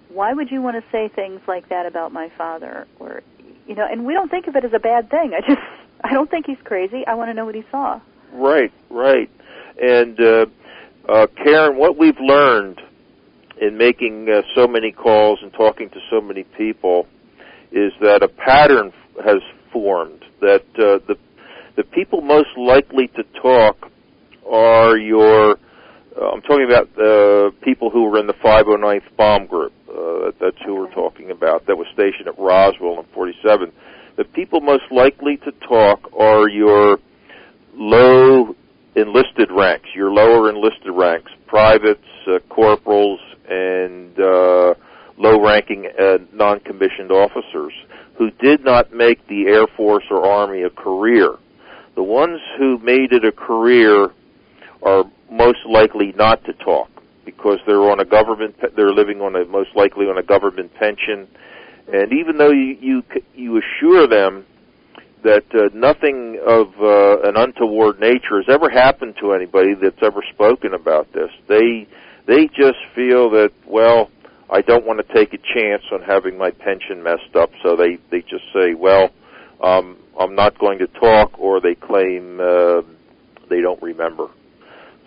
Speaker 2: why would you want to say things like that about my father? Or, you know, and we don't think of it as a bad thing. I don't think he's crazy. I want to know what he saw.
Speaker 1: Right. And, Karen, what we've learned in making so many calls and talking to so many people is that a pattern has formed, that the people most likely to talk are I'm talking about people who were in the 509th Bomb Group. That's who we're talking about, that was stationed at Roswell in 47. The people most likely to talk are your low enlisted ranks, your lower enlisted ranks, privates, corporals, and low-ranking non-commissioned officers who did not make the Air Force or Army a career. The ones who made it a career are most likely not to talk because they're living most likely on a government pension, and even though you assure them that nothing of an untoward nature has ever happened to anybody that's ever spoken about this, they just feel that, well, I don't want to take a chance on having my pension messed up, so they just say, well, I'm not going to talk, or they claim they don't remember.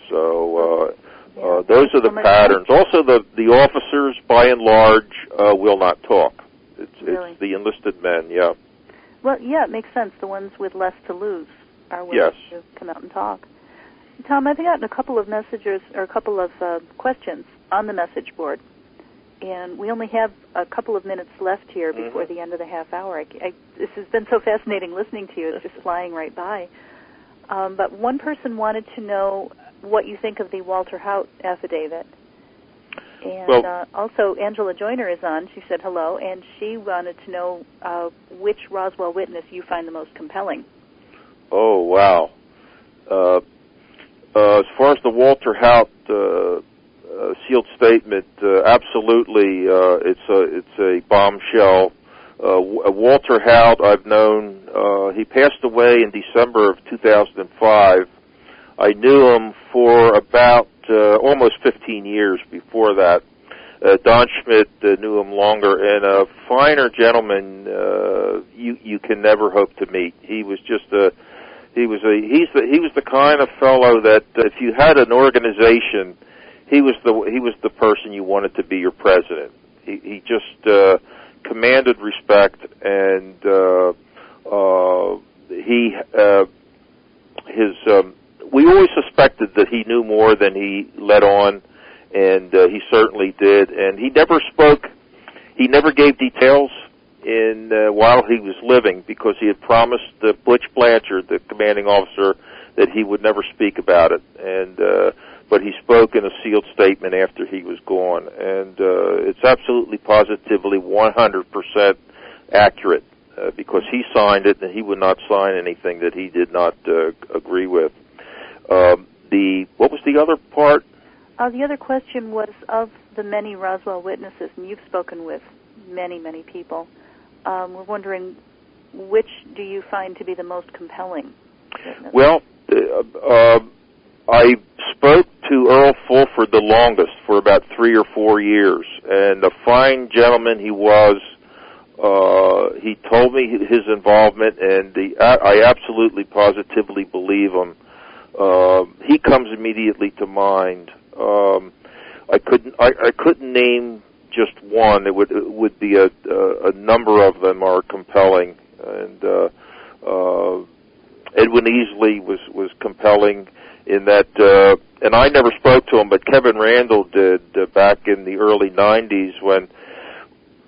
Speaker 1: So those are the patterns. Also, the officers, by and large, will not talk. It's the enlisted men, yeah.
Speaker 2: Well, yeah, it makes sense. The ones with less to lose are willing to come out and talk. Tom, I've gotten a couple of messages or a couple of questions on the message board, and we only have a couple of minutes left here before the end of the half hour. This has been so fascinating listening to you. It's just flying right by. But one person wanted to know what you think of the Walter Haut affidavit. And also, Angela Joyner is on. She said hello, and she wanted to know which Roswell witness you find the most compelling.
Speaker 1: Oh, wow. As far as the Walter Haut sealed statement, absolutely, it's a bombshell. Walter Haut, I've known, he passed away in December of 2005. I knew him for about almost 15 years before that. Don Schmidt knew him longer, and a finer gentleman you can never hope to meet. He was just He was the kind of fellow that if you had an organization, he was the person you wanted to be your president. He just commanded respect, and we always suspected that he knew more than he let on, and he certainly did. And he never spoke. He never gave details while he was living, because he had promised Butch Blanchard, the commanding officer, that he would never speak about it. And but he spoke in a sealed statement after he was gone, and it's absolutely positively 100% accurate, because he signed it, and he would not sign anything that he did not agree with. What was the other part?
Speaker 2: The other question was, of the many Roswell witnesses, and you've spoken with many, many people, we're wondering, which do you find to be the most compelling witness?
Speaker 1: Well, I spoke to Earl Fulford the longest, for about 3 or 4 years, and a fine gentleman he was. He told me his involvement, and I absolutely positively believe him. He comes immediately to mind. I couldn't name just one. It would be a number of them are compelling, and Edwin Easley was compelling in that, and I never spoke to him, but Kevin Randall did back in the early 90s, when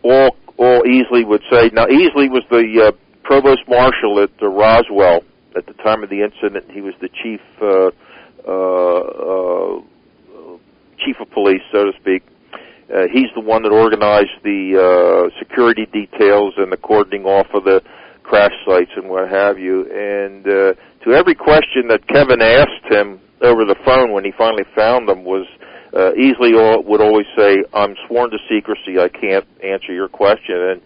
Speaker 1: all Easley would say. Now, Easley was the provost marshal at Roswell at the time of the incident. He was the chief of police, so to speak. He's the one that organized the security details and the cordoning off of the crash sites and what have you. And to every question that Kevin asked him over the phone when he finally found them was, Easley would always say, "I'm sworn to secrecy, I can't answer your question." And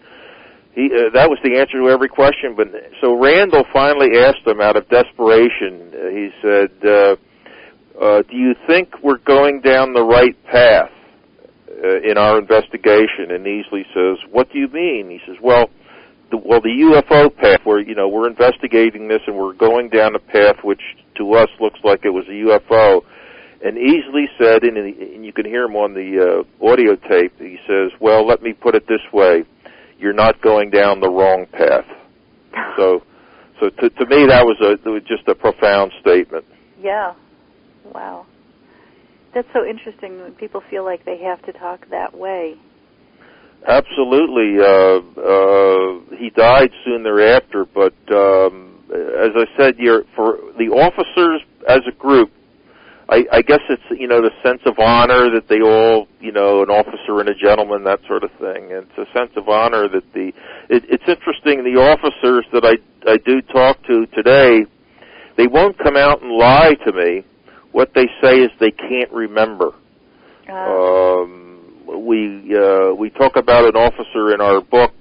Speaker 1: that was the answer to every question. But so Randall finally asked him out of desperation. He said, "Do you think we're going down the right path in our investigation?" And Easley says, "What do you mean?" He says, "Well, the UFO path, where we're investigating this and we're going down a path which to us looks like it was a UFO." And Easley said, and you can hear him on the audio tape, he says, "Well, let me put it this way: you're not going down the wrong path." So to me, that was just a profound statement.
Speaker 2: Yeah. Wow. That's so interesting when people feel like they have to talk that way.
Speaker 1: Absolutely. He died soon thereafter, but as I said, for the officers as a group, I guess it's, the sense of honor that they all, an officer and a gentleman, that sort of thing. And it's a sense of honor that it's interesting, the officers that I do talk to today, they won't come out and lie to me. What they say is they can't remember. We talk about an officer in our book,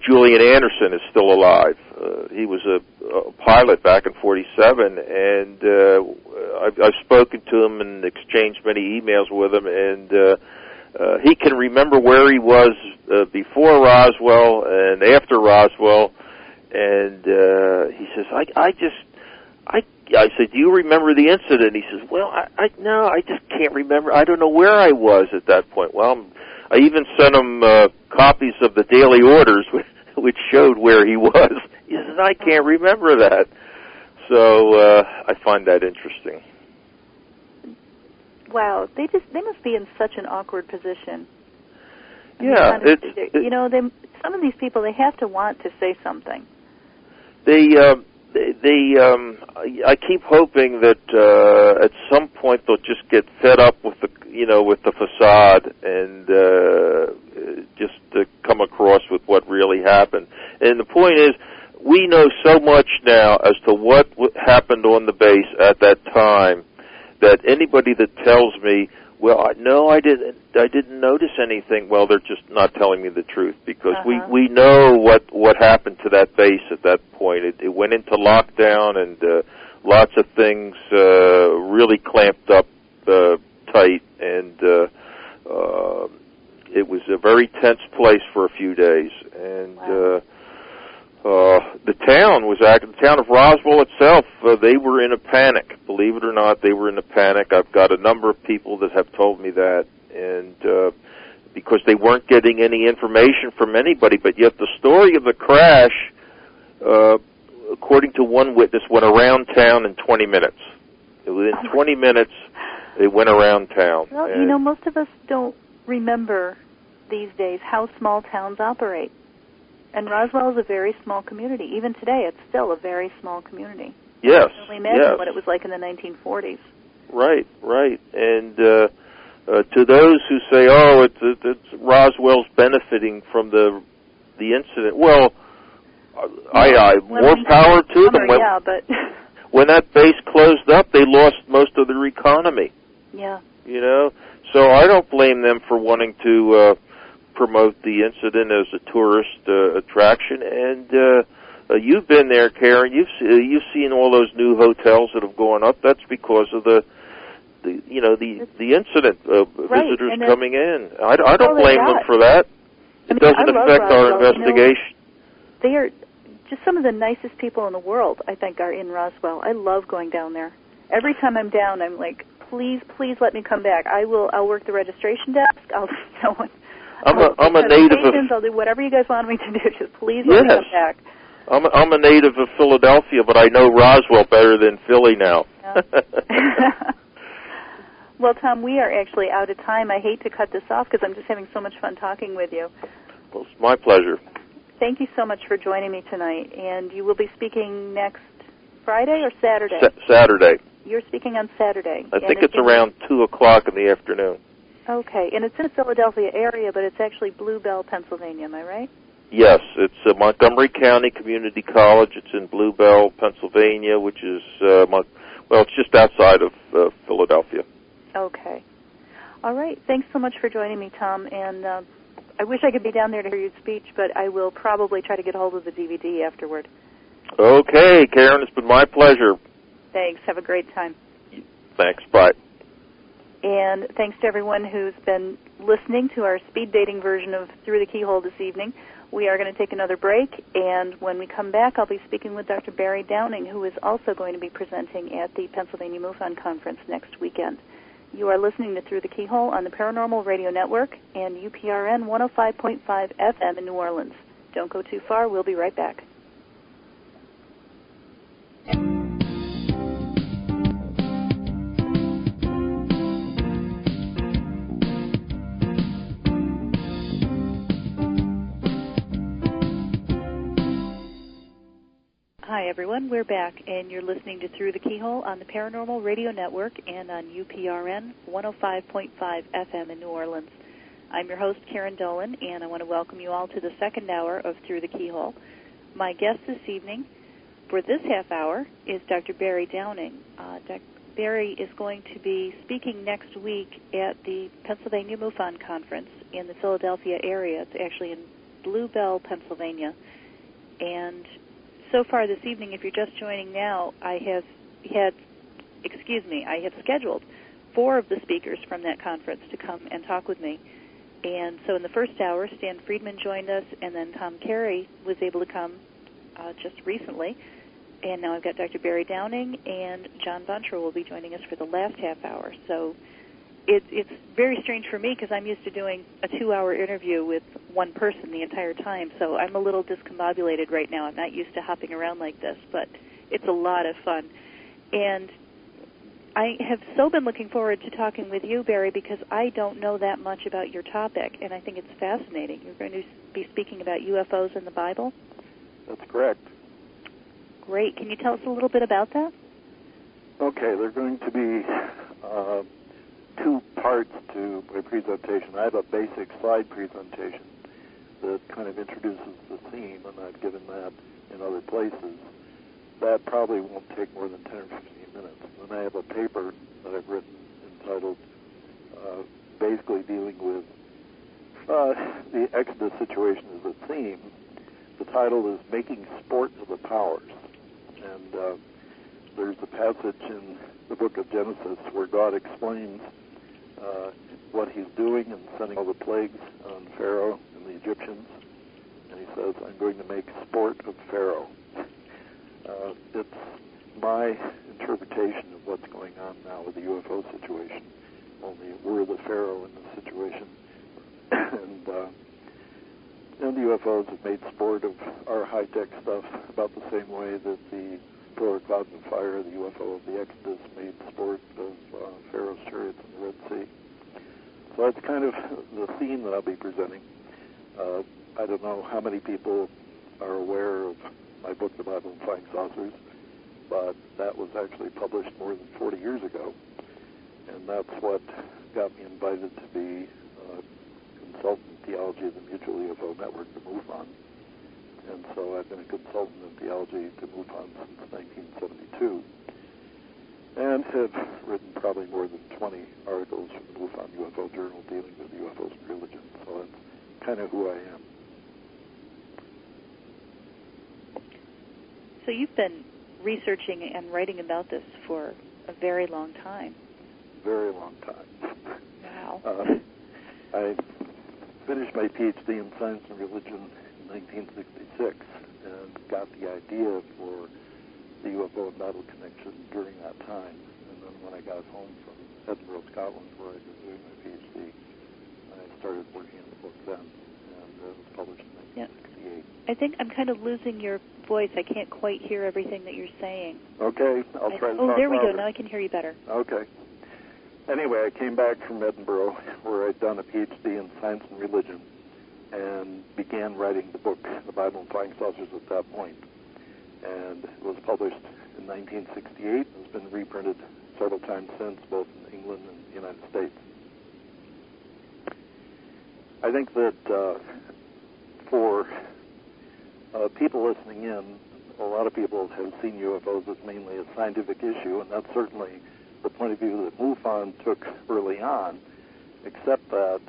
Speaker 1: Julian Anderson is still alive. He was a pilot back in '47, and I've spoken to him and exchanged many emails with him, and he can remember where he was before Roswell and after Roswell, and he says, I said, "Do you remember the incident?" He says, "Well, no, I just can't remember. I don't know where I was at that point." Well, I even sent him copies of the daily orders, which showed where he was. He says, "I can't remember that." So I find that interesting.
Speaker 2: Wow, they must be in such an awkward position.
Speaker 1: Yeah,
Speaker 2: some of these people, they have to want to say something.
Speaker 1: I keep hoping that at some point they'll just get fed up with the facade and just come across with what really happened. And the point is, we know so much now as to what happened on the base at that time that anybody that tells me, "Well, no, I didn't notice anything," well, they're just not telling me the truth, because we know what happened to that base at that point. It went into lockdown, and lots of things really clamped up tight, and it was a very tense place for a few days. And the town was acting. town of Roswell itself, they were in a panic. Believe it or not, they were in a panic. I've got a number of people that have told me that, and because they weren't getting any information from anybody, but yet the story of the crash, according to one witness, went around town in 20 minutes. Within 20 minutes, they went around town.
Speaker 2: Well, you know, most of us don't remember these days how small towns operate. And Roswell is a very small community. Even today, it's still a very small community.
Speaker 1: Yes.
Speaker 2: I can only imagine what it was like in the 1940s.
Speaker 1: Right, right. And to those who say, "Oh, it's Roswell's benefiting from the incident," well, more power to them.
Speaker 2: Yeah, but
Speaker 1: when that base closed up, they lost most of their economy.
Speaker 2: Yeah.
Speaker 1: You know, so I don't blame them for wanting to promote the incident as a tourist attraction. And you've been there, Karen. You've seen all those new hotels that have gone up. That's because of the incident, visitors coming in. I don't blame them for that. It doesn't affect our investigation.
Speaker 2: They are just some of the nicest people in the world, I think, are in Roswell. I love going down there. Every time I'm down, I'm like, please let me come back. I'll work the registration desk. I'm a native of... I'll do whatever you guys want me to do. Just please let me come back.
Speaker 1: I'm a native of Philadelphia, but I know Roswell better than Philly now.
Speaker 2: Yeah. Well, Tom, we are actually out of time. I hate to cut this off because I'm just having so much fun talking with you.
Speaker 1: Well, it's my pleasure.
Speaker 2: Thank you so much for joining me tonight. And you will be speaking next Friday or Saturday?
Speaker 1: Saturday.
Speaker 2: You're speaking on Saturday.
Speaker 1: I think it's around 2 o'clock in the afternoon.
Speaker 2: Okay, and it's in the Philadelphia area, but it's actually Blue Bell, Pennsylvania, am I right?
Speaker 1: Yes, it's Montgomery County Community College. It's in Blue Bell, Pennsylvania, which is, it's just outside of Philadelphia.
Speaker 2: Okay. All right, thanks so much for joining me, Tom, and I wish I could be down there to hear your speech, but I will probably try to get hold of the DVD afterward.
Speaker 1: Okay, Karen, it's been my pleasure.
Speaker 2: Thanks. Have a great time.
Speaker 1: Thanks. Bye.
Speaker 2: And thanks to everyone who's been listening to our speed dating version of Through the Keyhole this evening. We are going to take another break, and when we come back, I'll be speaking with Dr. Barry Downing, who is also going to be presenting at the Pennsylvania MUFON Conference next weekend. You are listening to Through the Keyhole on the Paranormal Radio Network and UPRN 105.5 FM in New Orleans. Don't go too far. We'll be right back. Hi, everyone. We're back, and you're listening to Through the Keyhole on the Paranormal Radio Network and on UPRN 105.5 FM in New Orleans. I'm your host, Karen Dolan, and I want to welcome you all to the second hour of Through the Keyhole. My guest this evening for this half hour is Dr. Barry Downing. Dr. Barry is going to be speaking next week at the Pennsylvania MUFON Conference in the Philadelphia area. It's actually in Blue Bell, Pennsylvania. And so far this evening, if you're just joining now, I have scheduled 4 of the speakers from that conference to come and talk with me. And so in the first hour, Stan Freedman joined us, and then Tom Carey was able to come just recently. And now I've got Dr. Barry Downing, and John Buncher will be joining us for the last half hour. So it's very strange for me because I'm used to doing a 2-hour interview with one person the entire time, so I'm a little discombobulated right now. I'm not used to hopping around like this, but it's a lot of fun. And I have so been looking forward to talking with you, Barry, because I don't know that much about your topic, and I think it's fascinating. You're going to be speaking about UFOs in the Bible?
Speaker 4: That's correct.
Speaker 2: Great. Can you tell us a little bit about that?
Speaker 4: Okay, there are going to be 2 parts to my presentation. I have a basic slide presentation that kind of introduces the theme, and I've given that in other places. That probably won't take more than 10 or 15 minutes. Then I have a paper that I've written entitled basically dealing with the Exodus situation as a theme. The title is Making Sport of the Powers. And there's a passage in the book of Genesis where God explains what he's doing and sending all the plagues on Pharaoh and the Egyptians. And he says, I'm going to make sport of Pharaoh. situation. Only we're the pharaoh in this situation. And the UFOs have made sport of our high-tech stuff about the same way that the pillar clouds of fire, the UFO of the Exodus, made sport of Pharaoh's chariots in the Red Sea. So that's kind of the theme that I'll be presenting. I don't know how many people are aware of my book, The Bible and Flying Saucers, but that was actually published more than 40 years ago. And that's what got me invited to be consultant in theology of the Mutual UFO Network, the MUFON. And so I've been a consultant in theology to MUFON since 1972, and have written probably more than 20 articles from the MUFON UFO Journal dealing with UFOs and religion. So that's kind of who I am.
Speaker 2: So you've been researching and writing about this for a very long time.
Speaker 4: Very long time.
Speaker 2: Wow.
Speaker 4: I finished my PhD in science and religion in 1966 and got the idea for the UFO and Bible connection during that time. And then when I got home from Edinburgh, Scotland, where I'd been doing my PhD, I started working on the book then, and it was published in 1968.
Speaker 2: I think I'm kind of losing your voice. I can't quite hear everything that you're saying.
Speaker 4: Okay, I'll try to talk
Speaker 2: there we
Speaker 4: louder.
Speaker 2: go. Now I can hear you better.
Speaker 4: Okay. Anyway, I came back from Edinburgh, where I'd done a PhD in science and religion, and began writing the book, The Bible and Flying Saucers, at that point. And it was published in 1968. It's been reprinted several times since, both in England and the United States. I think that for people listening in, a lot of people have seen UFOs as mainly a scientific issue, and that's certainly the point of view that MUFON took early on, except that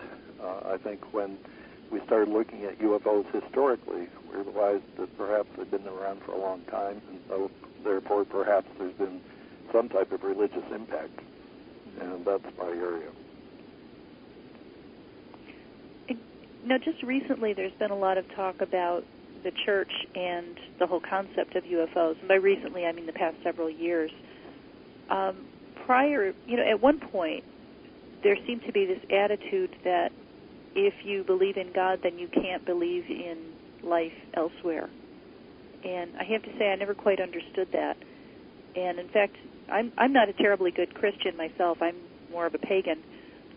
Speaker 4: I think when we started looking at UFOs historically, we realized that perhaps they've been around for a long time, and so therefore perhaps there's been some type of religious impact, and that's my area.
Speaker 2: Now, just recently there's been a lot of talk about the church and the whole concept of UFOs, and by recently I mean the past several years. Prior, at one point, there seemed to be this attitude that if you believe in God, then you can't believe in life elsewhere. And I have to say, I never quite understood that. And in fact, I'm not a terribly good Christian myself. I'm more of a pagan.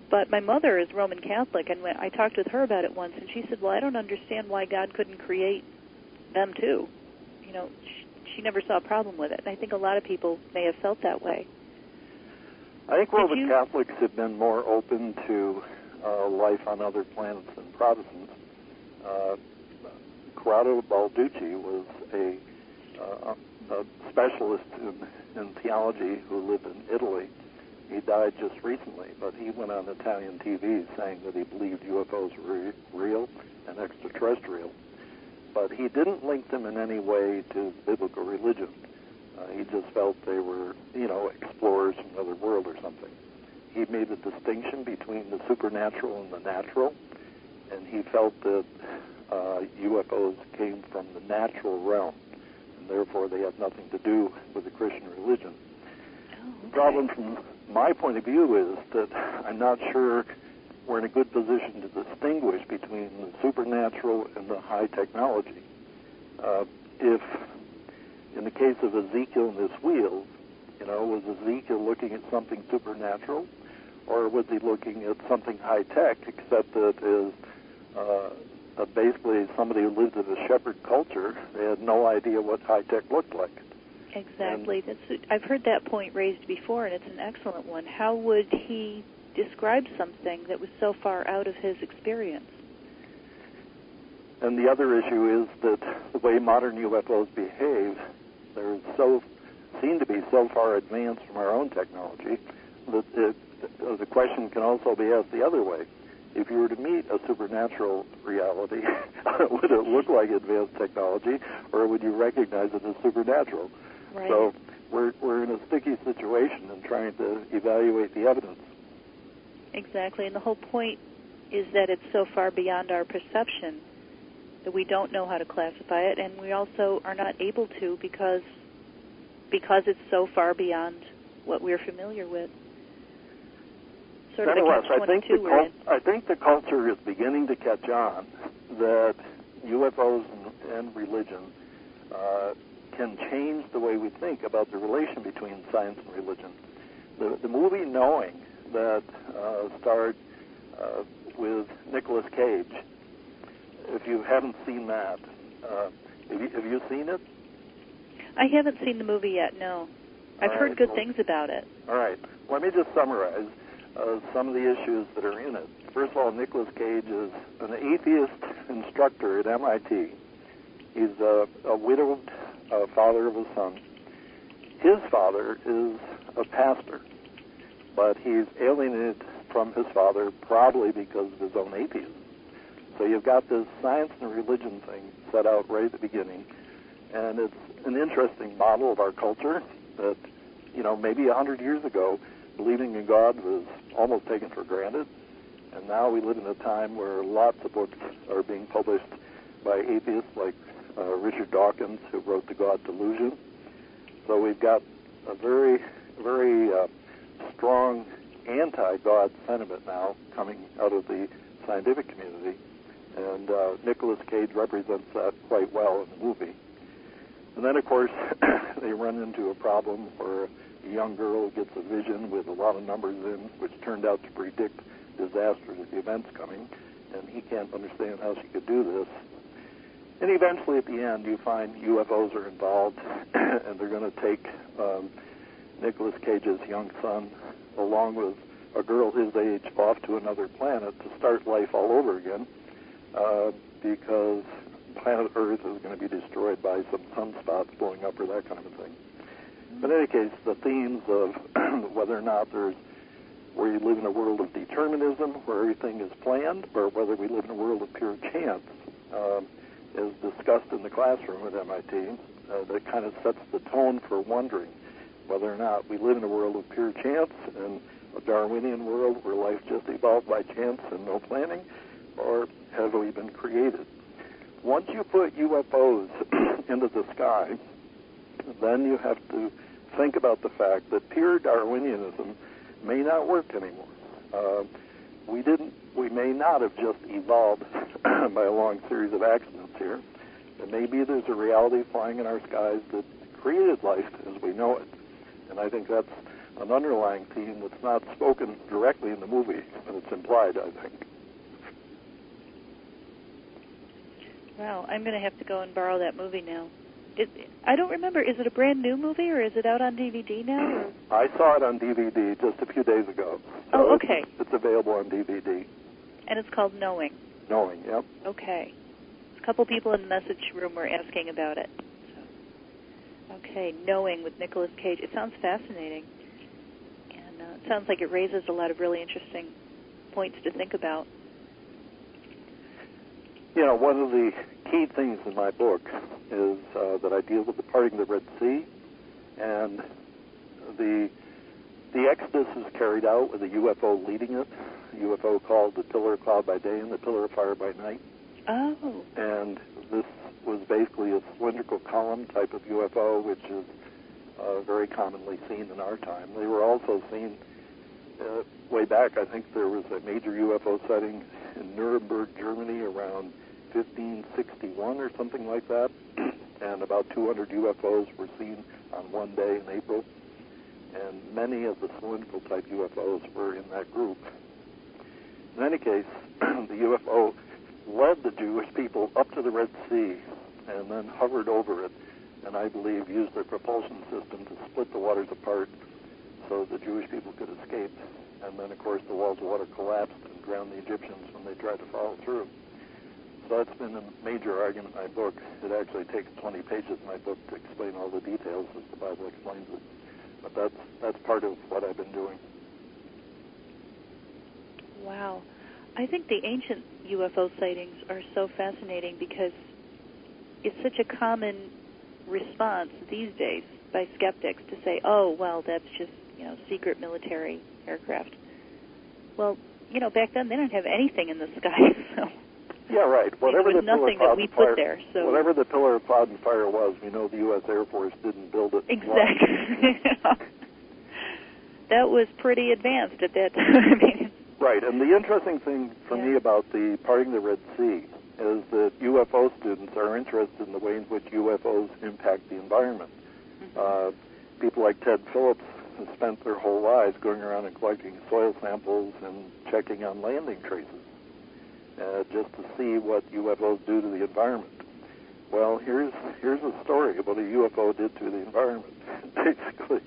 Speaker 2: But my mother is Roman Catholic, and when I talked with her about it once, and she said, well, I don't understand why God couldn't create them too. She never saw a problem with it. And I think a lot of people may have felt that way.
Speaker 4: I think Roman Catholics have been more open to life on other planets than Protestants. Corrado Balducci was a specialist in theology who lived in Italy. He died just recently, but he went on Italian TV saying that he believed UFOs were real and extraterrestrial. But he didn't link them in any way to biblical religion. He just felt they were, explorers from another world or something. He made a distinction between the supernatural and the natural, and he felt that UFOs came from the natural realm, and therefore they had nothing to do with the Christian religion. The problem from my point of view is that I'm not sure we're in a good position to distinguish between the supernatural and the high technology. If, in the case of Ezekiel and his wheels, was Ezekiel looking at something supernatural, or was he looking at something high-tech, except that is basically somebody who lived in a shepherd culture, they had no idea what high-tech looked like.
Speaker 2: Exactly. I've heard that point raised before, and it's an excellent one. How would he describe something that was so far out of his experience?
Speaker 4: And the other issue is that the way modern UFOs behave, they're seem to be so far advanced from our own technology that the question can also be asked the other way. If you were to meet a supernatural reality, would it look like advanced technology, or would you recognize it as supernatural?
Speaker 2: Right.
Speaker 4: So we're in a sticky situation in trying to evaluate the evidence.
Speaker 2: Exactly, and the whole point is that it's so far beyond our perception that we don't know how to classify it, and we also are not able to because it's so far beyond what we're familiar with. sort of a catch-22 we're in.
Speaker 4: I think the culture is beginning to catch on that UFOs and religion can change the way we think about the relation between science and religion. The movie Knowing that starred with Nicolas Cage, if you haven't seen that, have you seen it?
Speaker 2: I haven't seen the movie yet, no. I've heard good things about it.
Speaker 4: All right. Let me just summarize some of the issues that are in it. First of all, Nicolas Cage is an atheist instructor at MIT. He's a widowed father of a son. His father is a pastor, but he's alienated from his father probably because of his own atheism. So you've got this science and religion thing set out right at the beginning, and it's an interesting model of our culture that, maybe 100 years ago, believing in God was almost taken for granted, and now we live in a time where lots of books are being published by atheists like Richard Dawkins, who wrote The God Delusion. So we've got a very, very strong anti-God sentiment now coming out of the scientific community, and Nicolas Cage represents that quite well in the movie. And then, of course, they run into a problem where a young girl gets a vision with a lot of numbers in, which turned out to predict disastrous events coming, and he can't understand how she could do this. And eventually, at the end, you find UFOs are involved, and they're going to take Nicolas Cage's young son, along with a girl his age, off to another planet to start life all over again, because planet Earth is going to be destroyed by some sunspots blowing up or that kind of a thing. But in any case, the themes of whether or not where you live in a world of determinism, where everything is planned, or whether we live in a world of pure chance, is discussed in the classroom at MIT. That kind of sets the tone for wondering whether or not we live in a world of pure chance and a Darwinian world where life just evolved by chance and no planning, or have we been created? Once you put UFOs into the sky, then you have to think about the fact that pure Darwinianism may not work anymore. We may not have just evolved by a long series of accidents here. And maybe there's a reality flying in our skies that created life as we know it. And I think that's an underlying theme that's not spoken directly in the movie, but it's implied, I think.
Speaker 2: Wow, I'm going to have to go and borrow that movie now. I don't remember, is it a brand new movie, or is it out on DVD now? Or?
Speaker 4: I saw it on DVD just a few days ago. So
Speaker 2: okay.
Speaker 4: It's available on DVD.
Speaker 2: And it's called Knowing?
Speaker 4: Knowing, yep.
Speaker 2: Okay. A couple people in the message room were asking about it. So, okay, Knowing with Nicolas Cage. It sounds fascinating. And it sounds like it raises a lot of really interesting points to think about.
Speaker 4: One of the key things in my book is that I deal with the parting of the Red Sea, and the Exodus is carried out with a UFO leading it, a UFO called the Pillar of Cloud by day and the Pillar of Fire by night.
Speaker 2: Oh.
Speaker 4: And this was basically a cylindrical column type of UFO, which is very commonly seen in our time. They were also seen way back. I think there was a major UFO sighting in Nuremberg, Germany, around 1561 or something like that, and about 200 UFOs were seen on one day in April, and many of the cylindrical type UFOs were in that group. In any case, the UFO led the Jewish people up to the Red Sea and then hovered over it, and I believe used their propulsion system to split the waters apart so the Jewish people could escape. And then, of course, the walls of water collapsed and drowned the Egyptians when they tried to follow through. So that's been a major argument in my book. It actually takes 20 pages in my book to explain all the details as the Bible explains it. But that's part of what I've been doing.
Speaker 2: Wow. I think the ancient UFO sightings are so fascinating because it's such a common response these days by skeptics to say, oh, well, that's just, secret military aircraft. Well, back then they didn't have anything in the sky, so...
Speaker 4: Yeah, right.
Speaker 2: Whatever the nothing that we put there. So
Speaker 4: whatever the Pillar of Cloud and Fire was, we know the U.S. Air Force didn't build it.
Speaker 2: Exactly. that was pretty advanced at that time. I mean,
Speaker 4: right, and the interesting thing for me about the parting the Red Sea is that UFO students are interested in the way in which UFOs impact the environment. People like Ted Phillips have spent their whole lives going around and collecting soil samples and checking on landing traces just to see what UFOs do to the environment. Well, here's a story about a UFO did to the environment. Basically,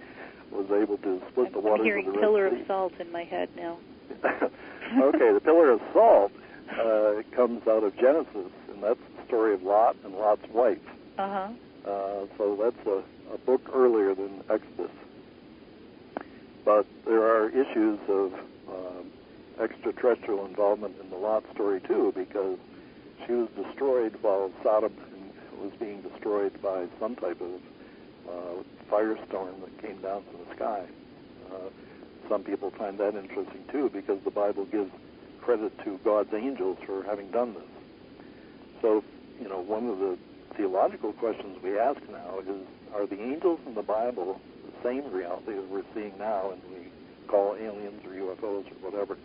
Speaker 4: was able to split the waters of the Red Sea.
Speaker 2: I'm hearing pillar of salt in my head now.
Speaker 4: Okay, the pillar of salt comes out of Genesis, and that's the story of Lot and Lot's wife. So that's a book earlier than Exodus. But there are issues of extraterrestrial involvement in the Lot story, too, because she was destroyed while Sodom was being destroyed by some type of firestorm that came down from the sky. Some people find that interesting, too, because the Bible gives credit to God's angels for having done this. So, one of the theological questions we ask now is, are the angels in the Bible the same reality that we're seeing now and we call aliens or UFOs or whatever?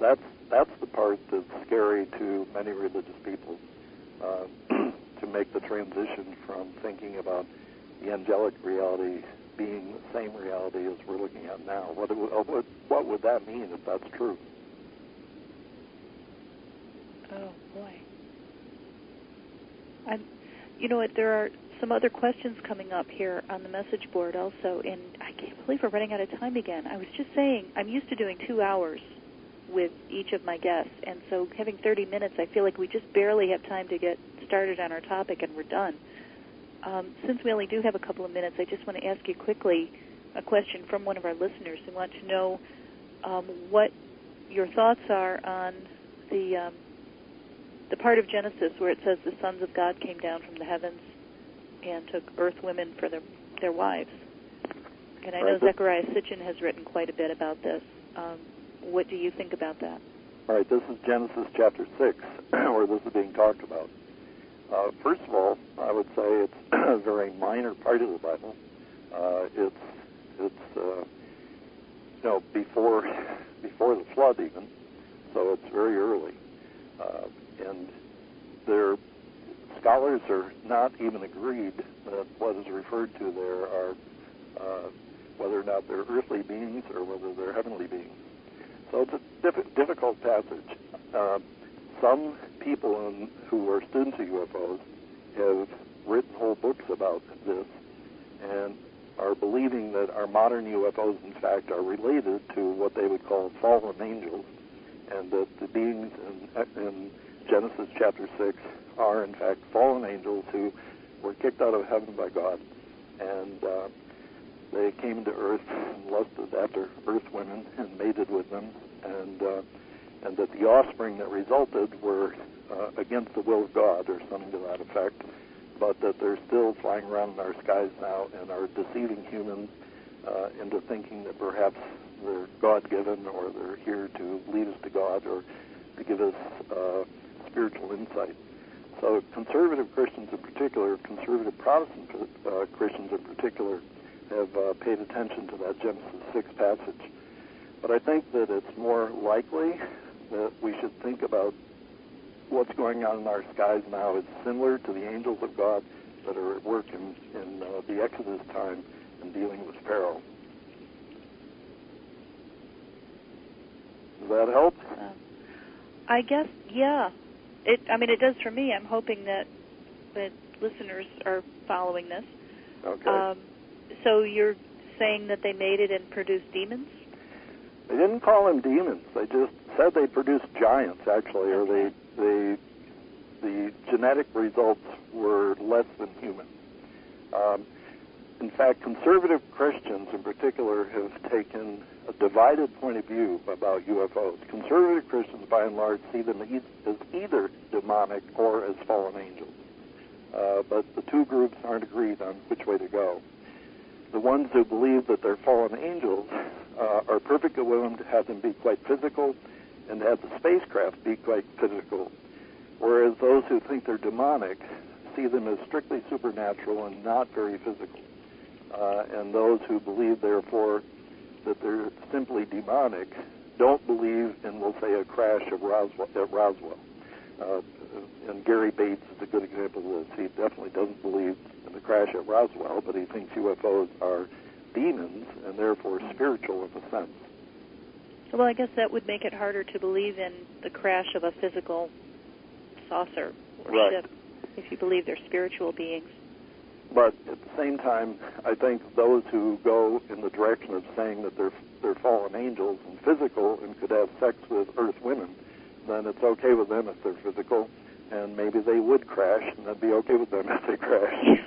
Speaker 4: That's the part that's scary to many religious people, to make the transition from thinking about the angelic reality being the same reality as we're looking at now. What would that mean if that's true?
Speaker 2: Oh, boy. There are some other questions coming up here on the message board also, and I can't believe we're running out of time again. I was just saying, I'm used to doing 2 hours with each of my guests, and so having 30 minutes, I feel like we just barely have time to get started on our topic, and we're done. Since we only do have a couple of minutes, I just want to ask you quickly a question from one of our listeners who wants to know what your thoughts are on the part of Genesis where it says the sons of God came down from the heavens and took earth women for their wives. And I know Zechariah Sitchin has written quite a bit about this. What do you think about that?
Speaker 4: All right, this is Genesis chapter 6, where this is being talked about. First of all, I would say it's a very minor part of the Bible. It's before the flood even, so it's very early. And their scholars are not even agreed that what is referred to there are whether or not they're earthly beings or whether they're heavenly beings. So it's a difficult passage. Some people who are students of UFOs have written whole books about this and are believing that our modern UFOs, in fact, are related to what they would call fallen angels, and that the beings in Genesis chapter 6 are, in fact, fallen angels who were kicked out of heaven by God, and they came to earth and lusted after earth women and mated with them, and that the offspring that resulted were against the will of God, or something to that effect, but that they're still flying around in our skies now and are deceiving humans into thinking that perhaps they're God-given or they're here to lead us to God or to give us spiritual insight. So conservative Christians in particular, conservative Protestant Christians in particular, have paid attention to that Genesis 6 passage. But I think that it's more likely that we should think about what's going on in our skies now is similar to the angels of God that are at work in the Exodus time in dealing with Pharaoh. Does that help?
Speaker 2: I guess, yeah. It does for me. I'm hoping that listeners are following this.
Speaker 4: Okay.
Speaker 2: So you're saying that they made it and produced demons?
Speaker 4: They didn't call them demons. They just said they produced giants, actually,
Speaker 2: okay.
Speaker 4: or the genetic results were less than human. In fact, conservative Christians in particular have taken a divided point of view about UFOs. Conservative Christians, by and large, see them as either demonic or as fallen angels. But the two groups aren't agreed on which way to go. The ones who believe that they're fallen angels are perfectly willing to have them be quite physical and have the spacecraft be quite physical, whereas those who think they're demonic see them as strictly supernatural and not very physical. And those who believe, therefore, that they're simply demonic don't believe in, we'll say, a crash at Roswell. And Gary Bates is a good example of this. He definitely doesn't believe in the crash at Roswell, but he thinks UFOs are demons and therefore spiritual in a sense.
Speaker 2: Well, I guess that would make it harder to believe in the crash of a physical saucer or
Speaker 4: right.
Speaker 2: ship if you believe they're spiritual beings.
Speaker 4: But at the same time, I think those who go in the direction of saying that they're fallen angels and physical and could have sex with Earth women, then it's okay with them if they're physical, and maybe they would crash, and that'd be okay with them if they crash.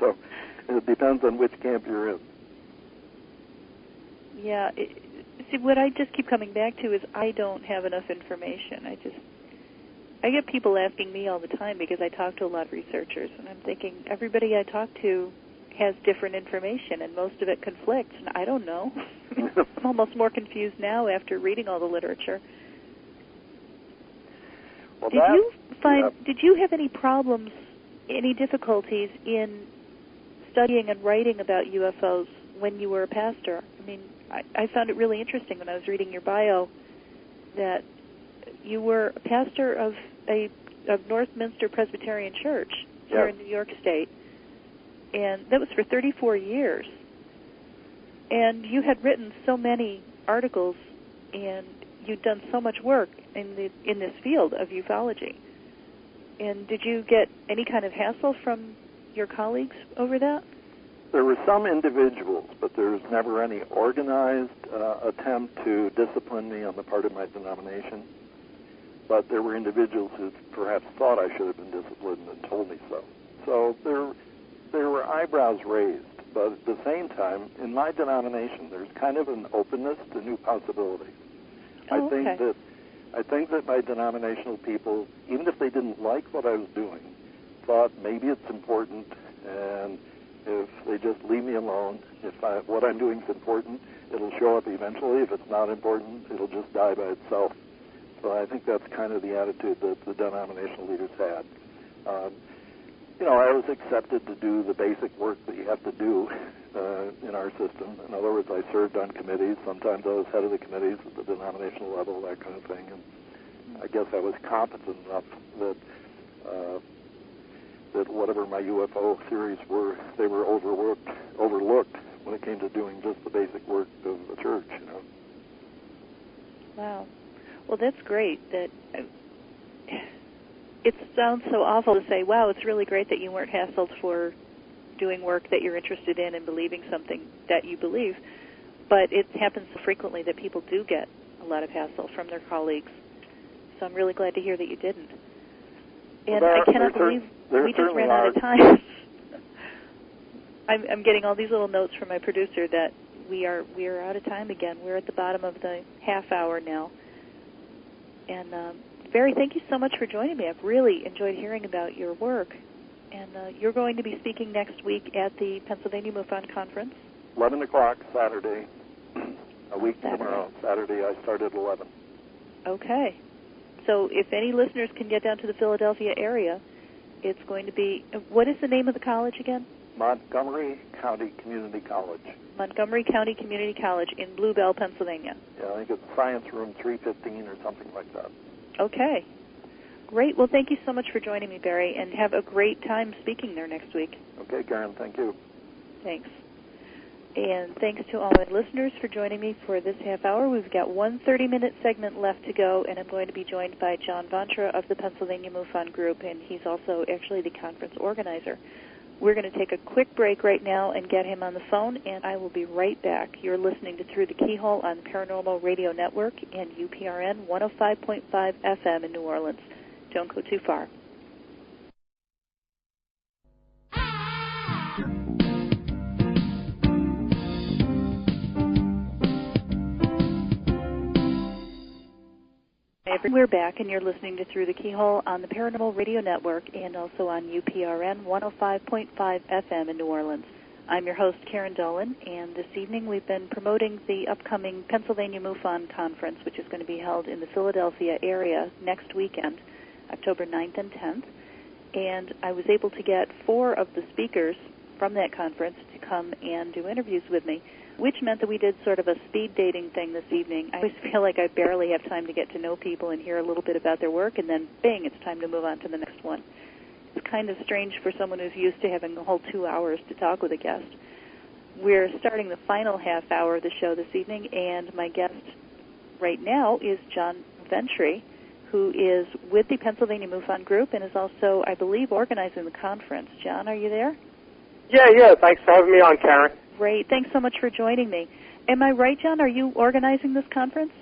Speaker 4: So it depends on which camp you're in.
Speaker 2: Yeah. See, what I just keep coming back to is I don't have enough information. I get people asking me all the time because I talk to a lot of researchers, and I'm thinking everybody I talk to has different information, and most of it conflicts, and I don't know. I'm almost more confused now after reading all the literature.
Speaker 4: Well,
Speaker 2: did you have any problems, any difficulties in studying and writing about UFOs when you were a pastor? I mean, I found it really interesting when I was reading your bio that you were a pastor of Northminster Presbyterian Church here in New York State, and that was for 34 years. And you had written so many articles, and you'd done so much work in this field of ufology. And did you get any kind of hassle from your colleagues over that?
Speaker 4: There were some individuals, but there was never any organized attempt to discipline me on the part of my denomination. But there were individuals who perhaps thought I should have been disciplined and told me so. So there were eyebrows raised. But at the same time, in my denomination, there's kind of an openness to new possibilities.
Speaker 2: Oh,
Speaker 4: I think that my denominational people, even if they didn't like what I was doing, thought maybe it's important, and if they just leave me alone, what I'm doing is important, it'll show up eventually. If it's not important, it'll just die by itself. So I think that's kind of the attitude that the denominational leaders had. I was accepted to do the basic work that you have to do in our system. In other words, I served on committees. Sometimes I was head of the committees at the denominational level, that kind of thing. And I guess I was competent enough that whatever my UFO theories were, they were overlooked when it came to doing just the basic work of the church.
Speaker 2: Wow. Well, that's great. It sounds so awful to say, wow, it's really great that you weren't hassled for doing work that you're interested in and believing something that you believe. But it happens so frequently that people do get a lot of hassle from their colleagues. So I'm really glad to hear that you didn't. And I cannot believe we just ran out of time. I'm getting all these little notes from my producer that we are out of time again. We're at the bottom of the half hour now. And Barry, thank you so much for joining me. I've really enjoyed hearing about your work. And you're going to be speaking next week at the Pennsylvania MUFON Conference.
Speaker 4: 11 o'clock Saturday, a week tomorrow. Saturday, I start at 11.
Speaker 2: Okay. So if any listeners can get down to the Philadelphia area, it's going to be, what is the name of the college again?
Speaker 4: Montgomery County Community College.
Speaker 2: Montgomery County Community College in Blue Bell, Pennsylvania.
Speaker 4: Yeah, I think it's Science Room 315 or something like that.
Speaker 2: Okay. Great. Well, thank you so much for joining me, Barry, and have a great time speaking there next week.
Speaker 4: Okay, Karen, thank you.
Speaker 2: Thanks. And thanks to all my listeners for joining me for this half hour. We've got one 30-minute segment left to go, and I'm going to be joined by John Vontra of the Pennsylvania MUFON Group, and he's also actually the conference organizer. We're going to take a quick break right now and get him on the phone, and I will be right back. You're listening to Through the Keyhole on Paranormal Radio Network and UPRN 105.5 FM in New Orleans. Don't go too far. We're back, and you're listening to Through the Keyhole on the Paranormal Radio Network and also on UPRN 105.5 FM in New Orleans. I'm your host, Karen Dolan, and this evening we've been promoting the upcoming Pennsylvania MUFON Conference, which is going to be held in the Philadelphia area next weekend, October 9th and 10th. And I was able to get 4 of the speakers from that conference to come and do interviews with me, which meant that we did sort of a speed dating thing this evening. I always feel like I barely have time to get to know people and hear a little bit about their work, and then, bang, it's time to move on to the next one. It's kind of strange for someone who's used to having a whole 2 hours to talk with a guest. We're starting the final half hour of the show this evening, and my guest right now is John Ventry, who is with the Pennsylvania MUFON Group and is also, I believe, organizing the conference. John, are you there?
Speaker 5: Yeah. Thanks for having me on, Karen.
Speaker 2: Great. Thanks so much for joining me. Am I right, John? Are you organizing this conference?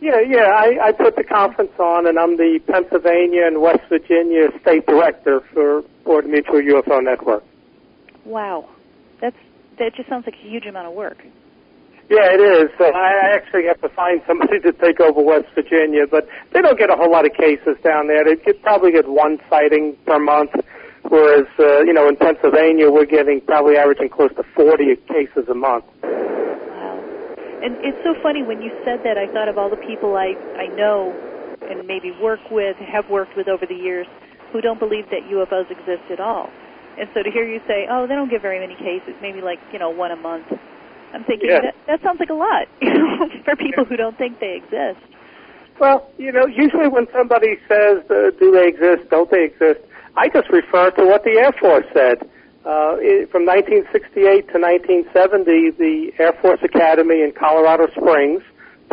Speaker 5: Yeah. I put the conference on, and I'm the Pennsylvania and West Virginia State Director for the Mutual UFO Network.
Speaker 2: Wow. That just sounds like a huge amount of work.
Speaker 5: Yeah, it is. I actually have to find somebody to take over West Virginia, but they don't get a whole lot of cases down there. They probably get one sighting per month, whereas, in Pennsylvania, we're getting probably averaging close to 40 cases a month.
Speaker 2: Wow. And it's so funny, when you said that, I thought of all the people I know and maybe have worked with over the years who don't believe that UFOs exist at all. And so to hear you say, oh, they don't get very many cases, maybe like, one a month, I'm thinking that sounds like a lot for people who don't think they exist.
Speaker 5: Well, usually when somebody says, do they exist, don't they exist, I just refer to what the Air Force said. From 1968 to 1970, the Air Force Academy in Colorado Springs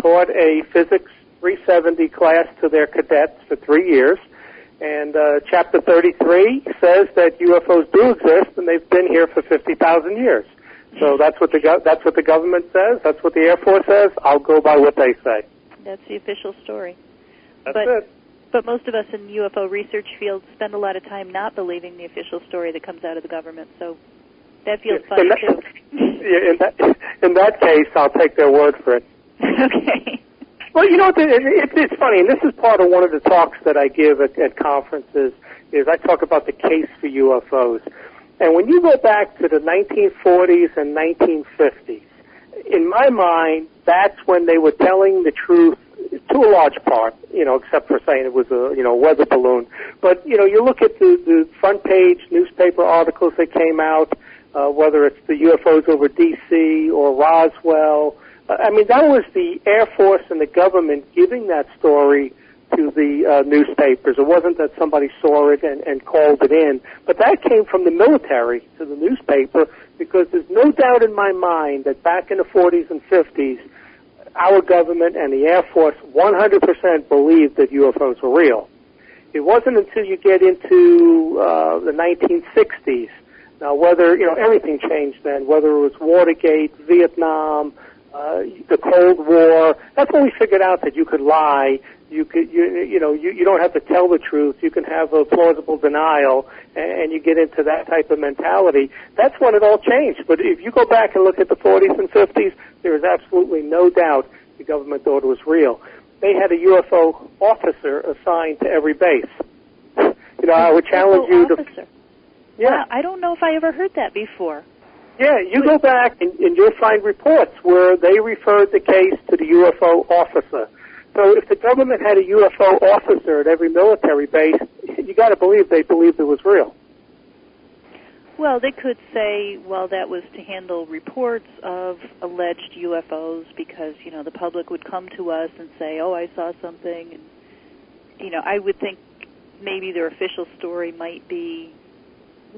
Speaker 5: taught a Physics 370 class to their cadets for 3 years. And Chapter 33 says that UFOs do exist, and they've been here for 50,000 years. So that's what the government says. That's what the Air Force says. I'll go by what they say.
Speaker 2: That's the official story.
Speaker 5: That's it.
Speaker 2: But most of us in the UFO research field spend a lot of time not believing the official story that comes out of the government. So that feels funny too.
Speaker 5: In that case, I'll take their word for it.
Speaker 2: Okay.
Speaker 5: Well, it's funny, and this is part of one of the talks that I give at conferences, is I talk about the case for UFOs. And when you go back to the 1940s and 1950s, in my mind, that's when they were telling the truth to a large part, except for saying it was a weather balloon. But, you look at the front page newspaper articles that came out, whether it's the UFOs over D.C. or Roswell. That was the Air Force and the government giving that story to the newspapers. It wasn't that somebody saw it and called it in. But that came from the military to the newspaper, because there's no doubt in my mind that back in the 40s and 50s, our government and the Air Force 100% believed that UFOs were real. It wasn't until you get into the 1960s, now whether, everything changed then, whether it was Watergate, Vietnam, the Cold War, that's when we figured out that you could lie. You don't have to tell the truth. You can have a plausible denial, and you get into that type of mentality. That's when it all changed. But if you go back and look at the 40s and 50s, there is absolutely no doubt the government thought it was real. They had a UFO officer assigned to every base. I would challenge you to... Yeah.
Speaker 2: Wow, I don't know if I ever heard that before.
Speaker 5: Yeah, you go back and you'll find reports where they referred the case to the UFO officer. So if the government had a UFO officer at every military base, you got to believe they believed it was real.
Speaker 2: Well, they could say, well, that was to handle reports of alleged UFOs because, the public would come to us and say, oh, I saw something. And, I would think maybe their official story might be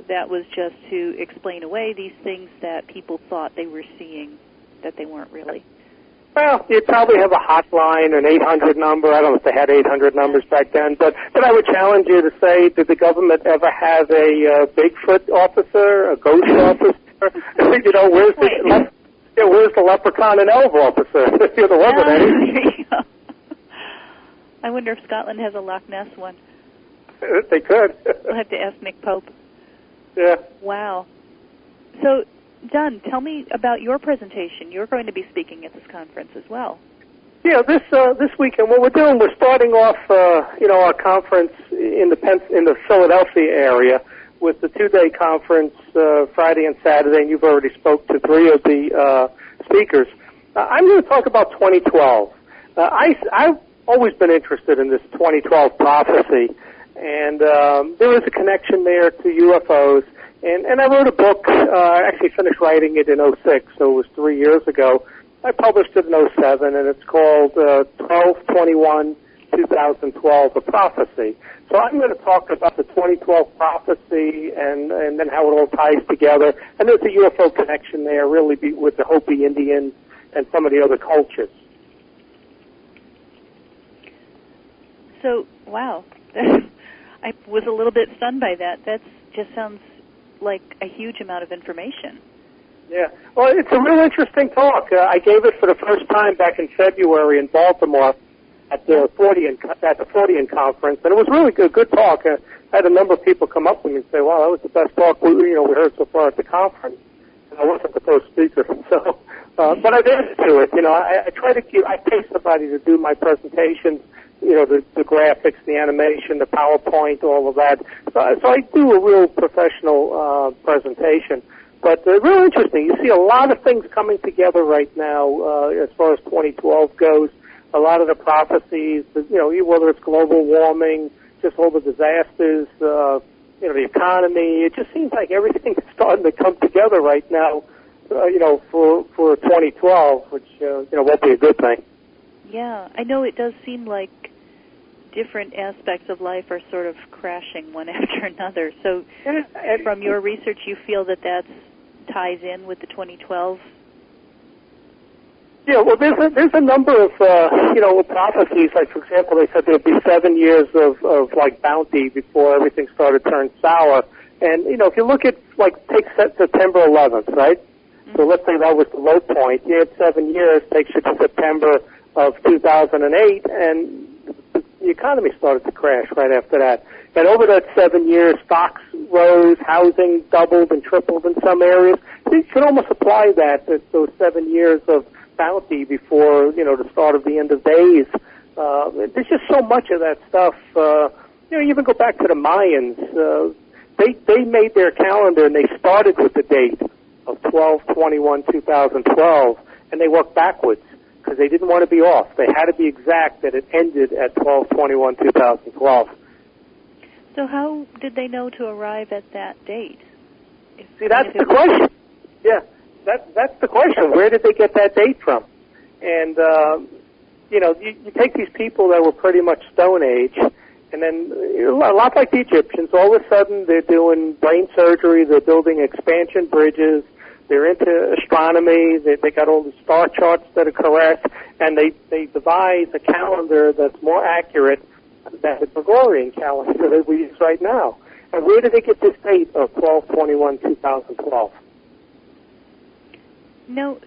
Speaker 2: that was just to explain away these things that people thought they were seeing that they weren't really.
Speaker 5: Well, you'd probably have a hotline, an 800 number. I don't know if they had 800 numbers back then, but I would challenge you to say, did the government ever have a Bigfoot officer, a ghost officer? Where's the leprechaun and elf officer? There wasn't any.
Speaker 2: I wonder if Scotland has a Loch Ness one.
Speaker 5: They could.
Speaker 2: We'll have to ask Nick Pope.
Speaker 5: Yeah.
Speaker 2: Wow. So, John, tell me about your presentation. You're going to be speaking at this conference as well.
Speaker 5: Yeah, this weekend, what we're doing, we're starting off, our conference in the Philadelphia area with the 2-day conference Friday and Saturday, and you've already spoke to 3 of the speakers. I'm going to talk about 2012. I've always been interested in this 2012 prophecy, And there is a connection there to UFOs. And I wrote a book, I actually finished writing it in '06, so it was 3 years ago. I published it in '07, and it's called 12/21/2012, A Prophecy. So I'm going to talk about the 2012 prophecy and then how it all ties together. And there's a UFO connection there, really, with the Hopi Indians and some of the other cultures.
Speaker 2: So, wow. I was a little bit stunned by that. That just sounds like a huge amount of information.
Speaker 5: Yeah. Well, it's a real interesting talk. I gave it for the first time back in February in Baltimore at the Fortean conference, and it was really good talk. I had a number of people come up to me and say, "Wow, that was the best talk we heard so far at the conference." And I wasn't the first speaker, so but I did do it. I try to I pay somebody to do my presentations. The graphics, the animation, the PowerPoint, all of that. So I do a real professional presentation. But real interesting. You see a lot of things coming together right now as far as 2012 goes. A lot of the prophecies, whether it's global warming, just all the disasters, the economy. It just seems like everything is starting to come together right now, for 2012, which, won't be a good thing.
Speaker 2: Yeah, I know it does seem like different aspects of life are sort of crashing one after another. So from your research, you feel that ties in with the 2012?
Speaker 5: Yeah, well, there's a number of, prophecies. Like, for example, they said there'd be 7 years of bounty before everything started to turn sour. And, if you look at, take September 11th, right? Mm-hmm. So let's say that was the low point. You had 7 years, takes you to September of 2008, and the economy started to crash right after that. And over that 7 years, stocks rose, housing doubled and tripled in some areas. So you could almost apply that to those 7 years of bounty before, the start of the end of days. There's just so much of that stuff. You even go back to the Mayans. They made their calendar, and they started with the date of 12/21/2012, and they worked backwards because they didn't want to be off. They had to be exact that it ended at 12/21/2012.
Speaker 2: So how did they know to arrive at that date?
Speaker 5: See, that's the question. Yeah, that's the question. Where did they get that date from? And, you take these people that were pretty much Stone Age, and then a lot like the Egyptians, all of a sudden they're doing brain surgery, they're building expansion bridges, they're into astronomy, they got all the star charts that are correct, and they devise a calendar that's more accurate than the Gregorian calendar that we use right now. And where did they get this date of 12/21/2012?
Speaker 2: No,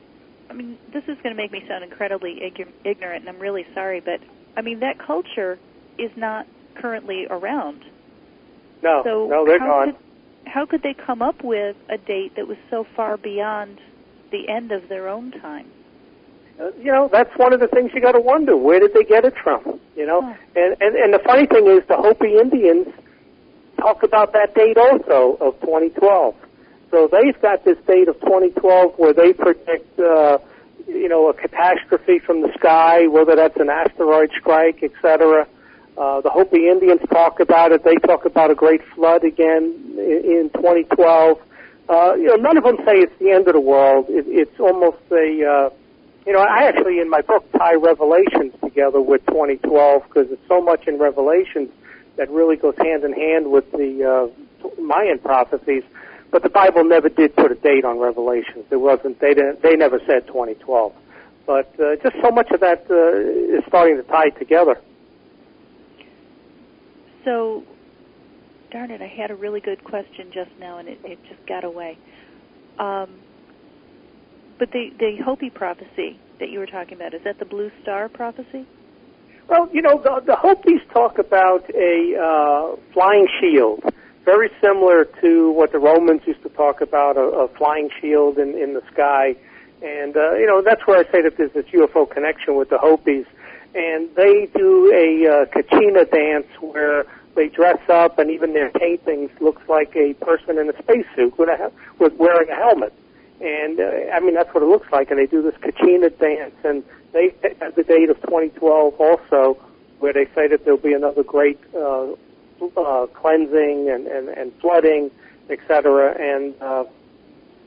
Speaker 2: I mean, this is going to make me sound incredibly ignorant, and I'm really sorry, but, that culture is not currently around.
Speaker 5: No, they're gone.
Speaker 2: How could they come up with a date that was so far beyond the end of their own time?
Speaker 5: That's one of the things you got to wonder. Where did they get it from? Oh. And the funny thing is, the Hopi Indians talk about that date also of 2012. So they've got this date of 2012 where they predict, a catastrophe from the sky, whether that's an asteroid strike, etc. The Hopi Indians talk about it. They talk about a great flood again in 2012. None of them say it's the end of the world. It's almost I actually, in my book, tie Revelations together with 2012 because there's so much in Revelations that really goes hand in hand with the Mayan prophecies. But the Bible never did put a date on Revelations. There wasn't. They never said 2012. But just so much of that is starting to tie together.
Speaker 2: So, darn it, I had a really good question just now, and it just got away. But the Hopi prophecy that you were talking about, is that the Blue Star prophecy?
Speaker 5: Well, the Hopis talk about a flying shield, very similar to what the Romans used to talk about, a flying shield in the sky. And, that's where I say that there's this UFO connection with the Hopis. And they do a kachina dance where they dress up, and even their paintings looks like a person in a spacesuit with wearing a helmet. And, that's what it looks like. And they do this kachina dance, and they have the date of 2012 also, where they say that there'll be another great cleansing and flooding, etc. And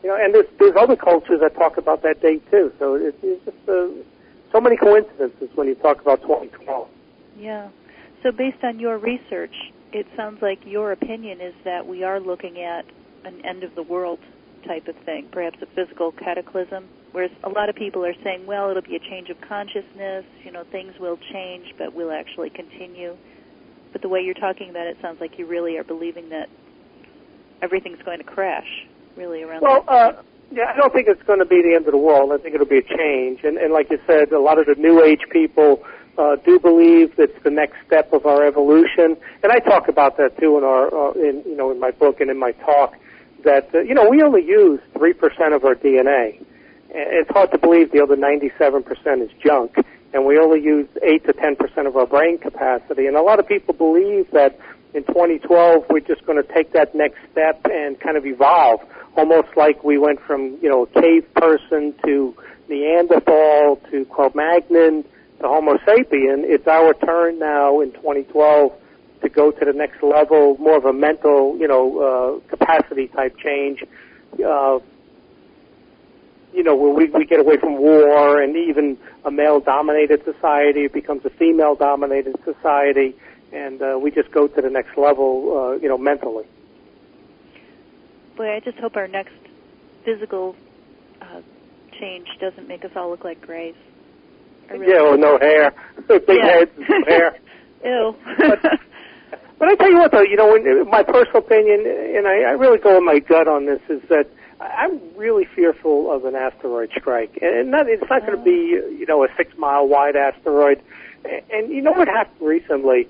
Speaker 5: and there's other cultures that talk about that date too. So it's just so many coincidences when you talk about 2012.
Speaker 2: Yeah. So based on your research, it sounds like your opinion is that we are looking at an end of the world type of thing, perhaps a physical cataclysm, whereas a lot of people are saying, well, it'll be a change of consciousness, things will change, but we'll actually continue. But the way you're talking about it sounds like you really are believing that everything's going to crash, really, around
Speaker 5: yeah, I don't think it's going to be the end of the world. I think it'll be a change. And like you said, a lot of the New Age people do believe it's the next step of our evolution. And I talk about that, too, in my book and in my talk, that, we only use 3% of our DNA. It's hard to believe the other 97% is junk. And we only use 8 to 10% of our brain capacity. And a lot of people believe that in 2012 we're just going to take that next step and kind of evolve, almost like we went from, a cave person to Neanderthal to Cro-Magnon to Homo sapien. It's our turn now in 2012 to go to the next level, more of a mental, capacity type change, where we get away from war and even a male-dominated society becomes a female-dominated society, and we just go to the next level, mentally.
Speaker 2: Boy, I just hope our next physical change doesn't make us all look like grays.
Speaker 5: Or no hair. Big heads, no hair.
Speaker 2: Ew.
Speaker 5: But I tell you what, though, my personal opinion, and I really go in my gut on this, is that I'm really fearful of an asteroid strike. And it's not going to be, a 6-mile wide asteroid. And you know what happened recently?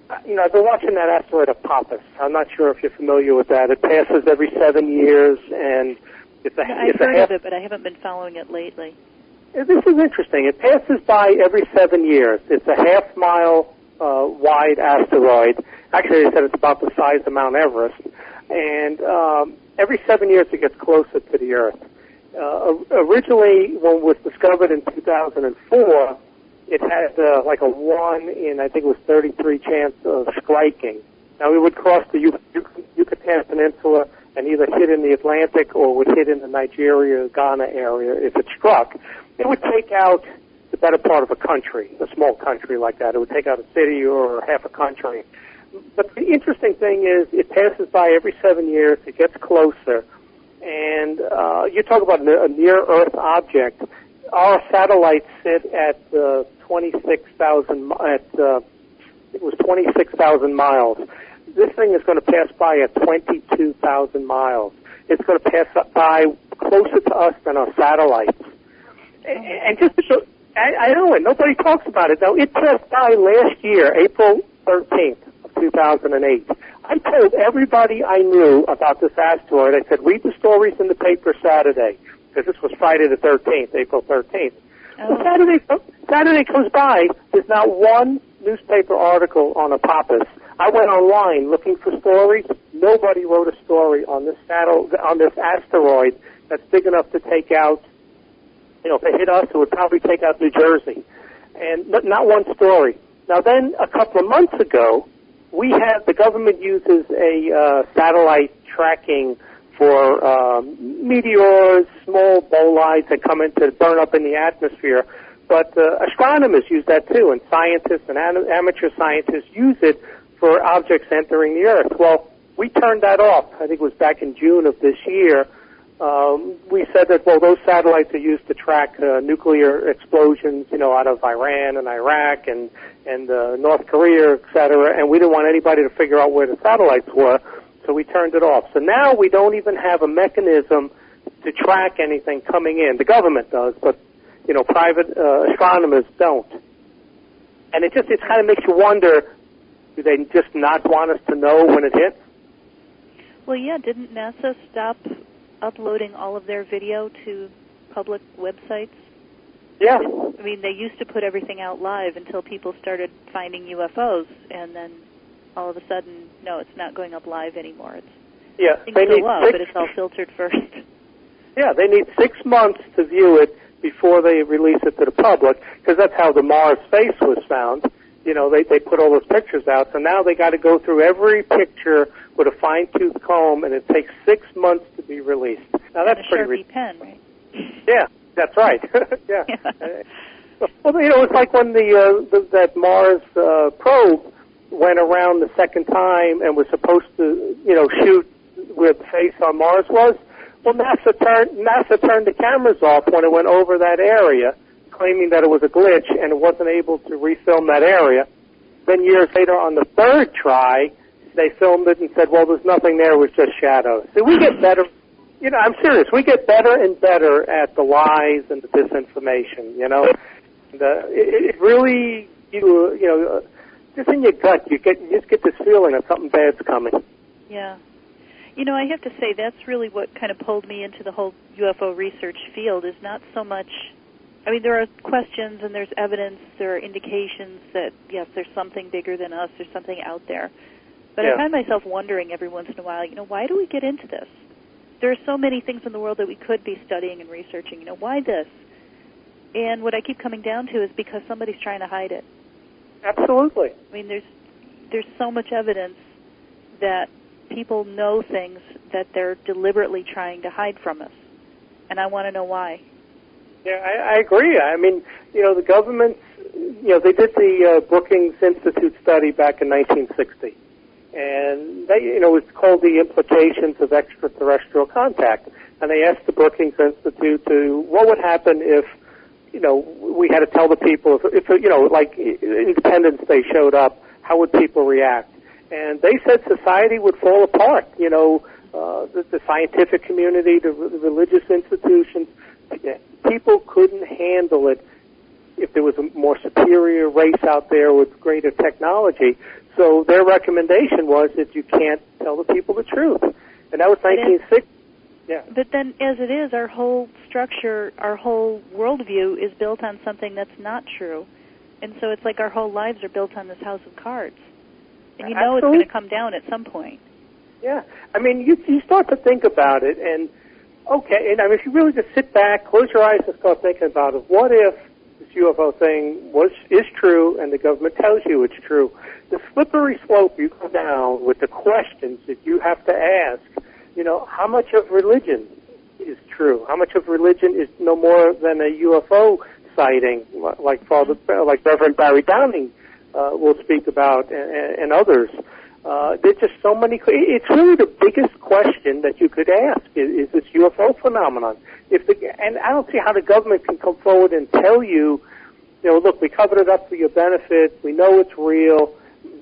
Speaker 5: I've been watching that asteroid Apophis. I'm not sure if you're familiar with that. It passes every 7 years, and
Speaker 2: I've heard of it, but I haven't been following it lately.
Speaker 5: This is interesting. It passes by every 7 years. It's a half-mile wide asteroid. Actually, they said it's about the size of Mount Everest. And every 7 years it gets closer to the Earth. Originally, when it was discovered in 2004, it had like a 1 in, I think it was 33 chance of striking. Now, it would cross the Yucatan Peninsula and either hit in the Atlantic or would hit in the Nigeria, Ghana area if it struck. It would take out the better part of a country, a small country like that. It would take out a city or half a country. But the interesting thing is it passes by every 7 years. It gets closer. And you talk about a near-Earth object. Our satellites sit at 26,000 miles. This thing is going to pass by at 22,000 miles. It's going to pass by closer to us than our satellites. And just I know it. Nobody talks about it. Now, it passed by last year, April 13th of 2008. I told everybody I knew about this asteroid. I said, read the stories in the paper Saturday, because this was Friday the 13th, April 13th. Oh. Well, Saturday comes by. There's not one newspaper article on Apophis. I went online looking for stories. Nobody wrote a story on this asteroid that's big enough to take out. If it hit us, it would probably take out New Jersey. And not one story. Now then, a couple of months ago, the government uses a satellite tracking for meteors, small bolides that come in to burn up in the atmosphere. But astronomers use that too, and scientists and amateur scientists use it for objects entering the Earth. Well, we turned that off. I think it was back in June of this year. We said that, those satellites are used to track nuclear explosions, out of Iran and Iraq and North Korea, et cetera, and we didn't want anybody to figure out where the satellites were, so we turned it off. So now we don't even have a mechanism to track anything coming in. The government does, but, private astronomers don't. And it kind of makes you wonder, do they just not want us to know when it hits?
Speaker 2: Well, yeah, didn't NASA stop uploading all of their video to public websites?
Speaker 5: Yeah.
Speaker 2: I mean, they used to put everything out live until people started finding UFOs, and then all of a sudden, no, it's not going up live anymore. Things go up, but it's all filtered first.
Speaker 5: Yeah, they need 6 months to view it before they release it to the public, because that's how the Mars face was found. they put all those pictures out. So now they got to go through every picture with a fine-tooth comb, and it takes 6 months to be released. Now that's
Speaker 2: and a
Speaker 5: pretty
Speaker 2: Sharpie pen, right?
Speaker 5: Yeah, that's right. Yeah. Well, it's like when that Mars probe went around the second time and was supposed to, shoot where the face on Mars was. Well, NASA turned the cameras off when it went over that area, claiming that it was a glitch and it wasn't able to refilm that area. Then years later, on the third try, they filmed it and said, well, there's nothing there, it was just shadows. So we get better, I'm serious, we get better and better at the lies and the disinformation, And, it really, just in your gut, you just get this feeling that something bad's coming.
Speaker 2: Yeah. I have to say that's really what kind of pulled me into the whole UFO research field, is not so much, there are questions and there's evidence, there are indications that, yes, there's something bigger than us, there's something out there. But I find myself wondering every once in a while, why do we get into this? There are so many things in the world that we could be studying and researching, why this? And what I keep coming down to is because somebody's trying to hide it.
Speaker 5: Absolutely.
Speaker 2: There's so much evidence that people know things that they're deliberately trying to hide from us. And I want to know why.
Speaker 5: Yeah, I agree. The government, they did the Brookings Institute study back in 1960. And it's called the Implications of Extraterrestrial Contact. And they asked the Brookings Institute what would happen if, we had to tell the people, if like Independence Day showed up, how would people react? And they said society would fall apart. The scientific community, the religious institutions, people couldn't handle it if there was a more superior race out there with greater technology. So their recommendation was that you can't tell the people the truth. And that was 1960. Yeah.
Speaker 2: But then, as it is, our whole structure, our whole worldview is built on something that's not true. And so it's like our whole lives are built on this house of cards. And
Speaker 5: Absolutely.
Speaker 2: It's going to come down at some point.
Speaker 5: Yeah. You start to think about it, and, okay, and if you really just sit back, close your eyes and start thinking about it, what if this UFO thing is true and the government tells you it's true? The slippery slope you go down with the questions that you have to ask, how much of religion is true? How much of religion is no more than a UFO sighting, like Reverend Barry Downing will speak about, and others? There's just so many. It's really the biggest question that you could ask: is this UFO phenomenon? And I don't see how the government can come forward and tell you, look, we covered it up for your benefit. We know it's real.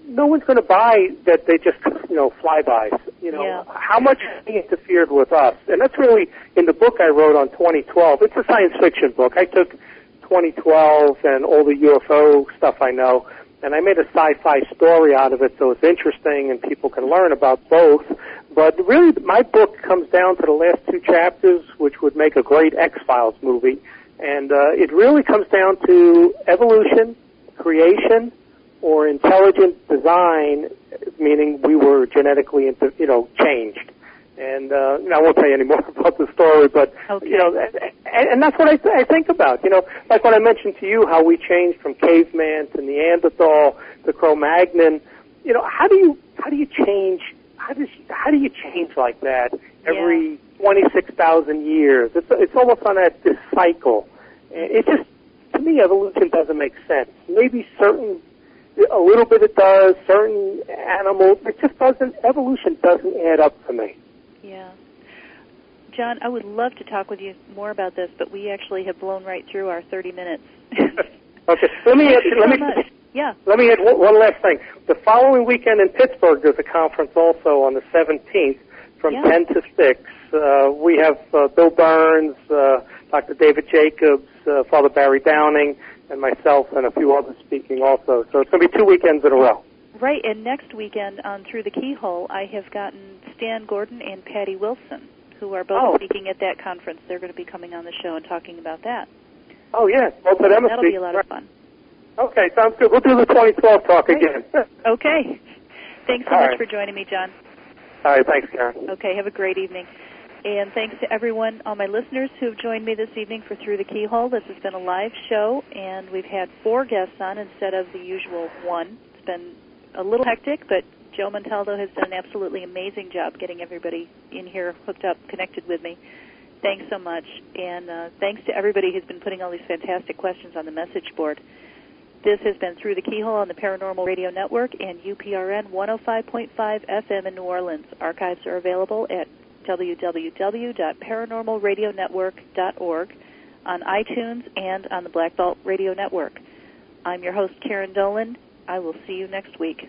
Speaker 5: No one's going to buy that they just, flybys. How much they interfered with us? And that's really, in the book I wrote on 2012, it's a science fiction book. I took 2012 and all the UFO stuff I know, and I made a sci-fi story out of it so it's interesting and people can learn about both. But really, my book comes down to the last 2 chapters, which would make a great X-Files movie. And it really comes down to evolution, creation, or intelligent design, meaning we were genetically, changed. And I won't tell you any more about the story, but
Speaker 2: okay.
Speaker 5: And that's what I think about. Like when I mentioned to you how we changed from caveman to Neanderthal to Cro-Magnon. How do you change? How do you change like that every 26,000 years? It's almost on this cycle. It just, to me, evolution doesn't make sense. Maybe a little bit it does, certain animals, it just doesn't, evolution doesn't add up to me.
Speaker 2: Yeah. John, I would love to talk with you more about this, but we actually have blown right through our 30 minutes.
Speaker 5: Okay. Let me add one last thing. The following weekend in Pittsburgh, there's a conference also on the 17th from 10 to 6. We have Bill Burns, Dr. David Jacobs, Father Barry Downing, and myself and a few others speaking also. So it's going to be 2 weekends in a row.
Speaker 2: Right, and next weekend on Through the Keyhole, I have gotten Stan Gordon and Patty Wilson, who are both speaking at that conference. They're going to be coming on the show and talking about that.
Speaker 5: Oh, yeah. Both of them
Speaker 2: That'll be a lot of fun.
Speaker 5: Okay, sounds good. We'll do the 2012 talk again.
Speaker 2: Okay. Thanks so much for joining me, John.
Speaker 5: All right, thanks, Karen.
Speaker 2: Okay, have a great evening. And thanks to everyone, all my listeners who have joined me this evening for Through the Keyhole. This has been a live show, and we've had 4 guests on instead of the usual 1. It's been a little hectic, but Joe Montaldo has done an absolutely amazing job getting everybody in here hooked up, connected with me. Thanks so much. And thanks to everybody who's been putting all these fantastic questions on the message board. This has been Through the Keyhole on the Paranormal Radio Network and UPRN 105.5 FM in New Orleans. Archives are available at www.paranormalradionetwork.org, on iTunes, and on the Black Vault Radio Network. I'm your host, Karen Dolan. I will see you next week.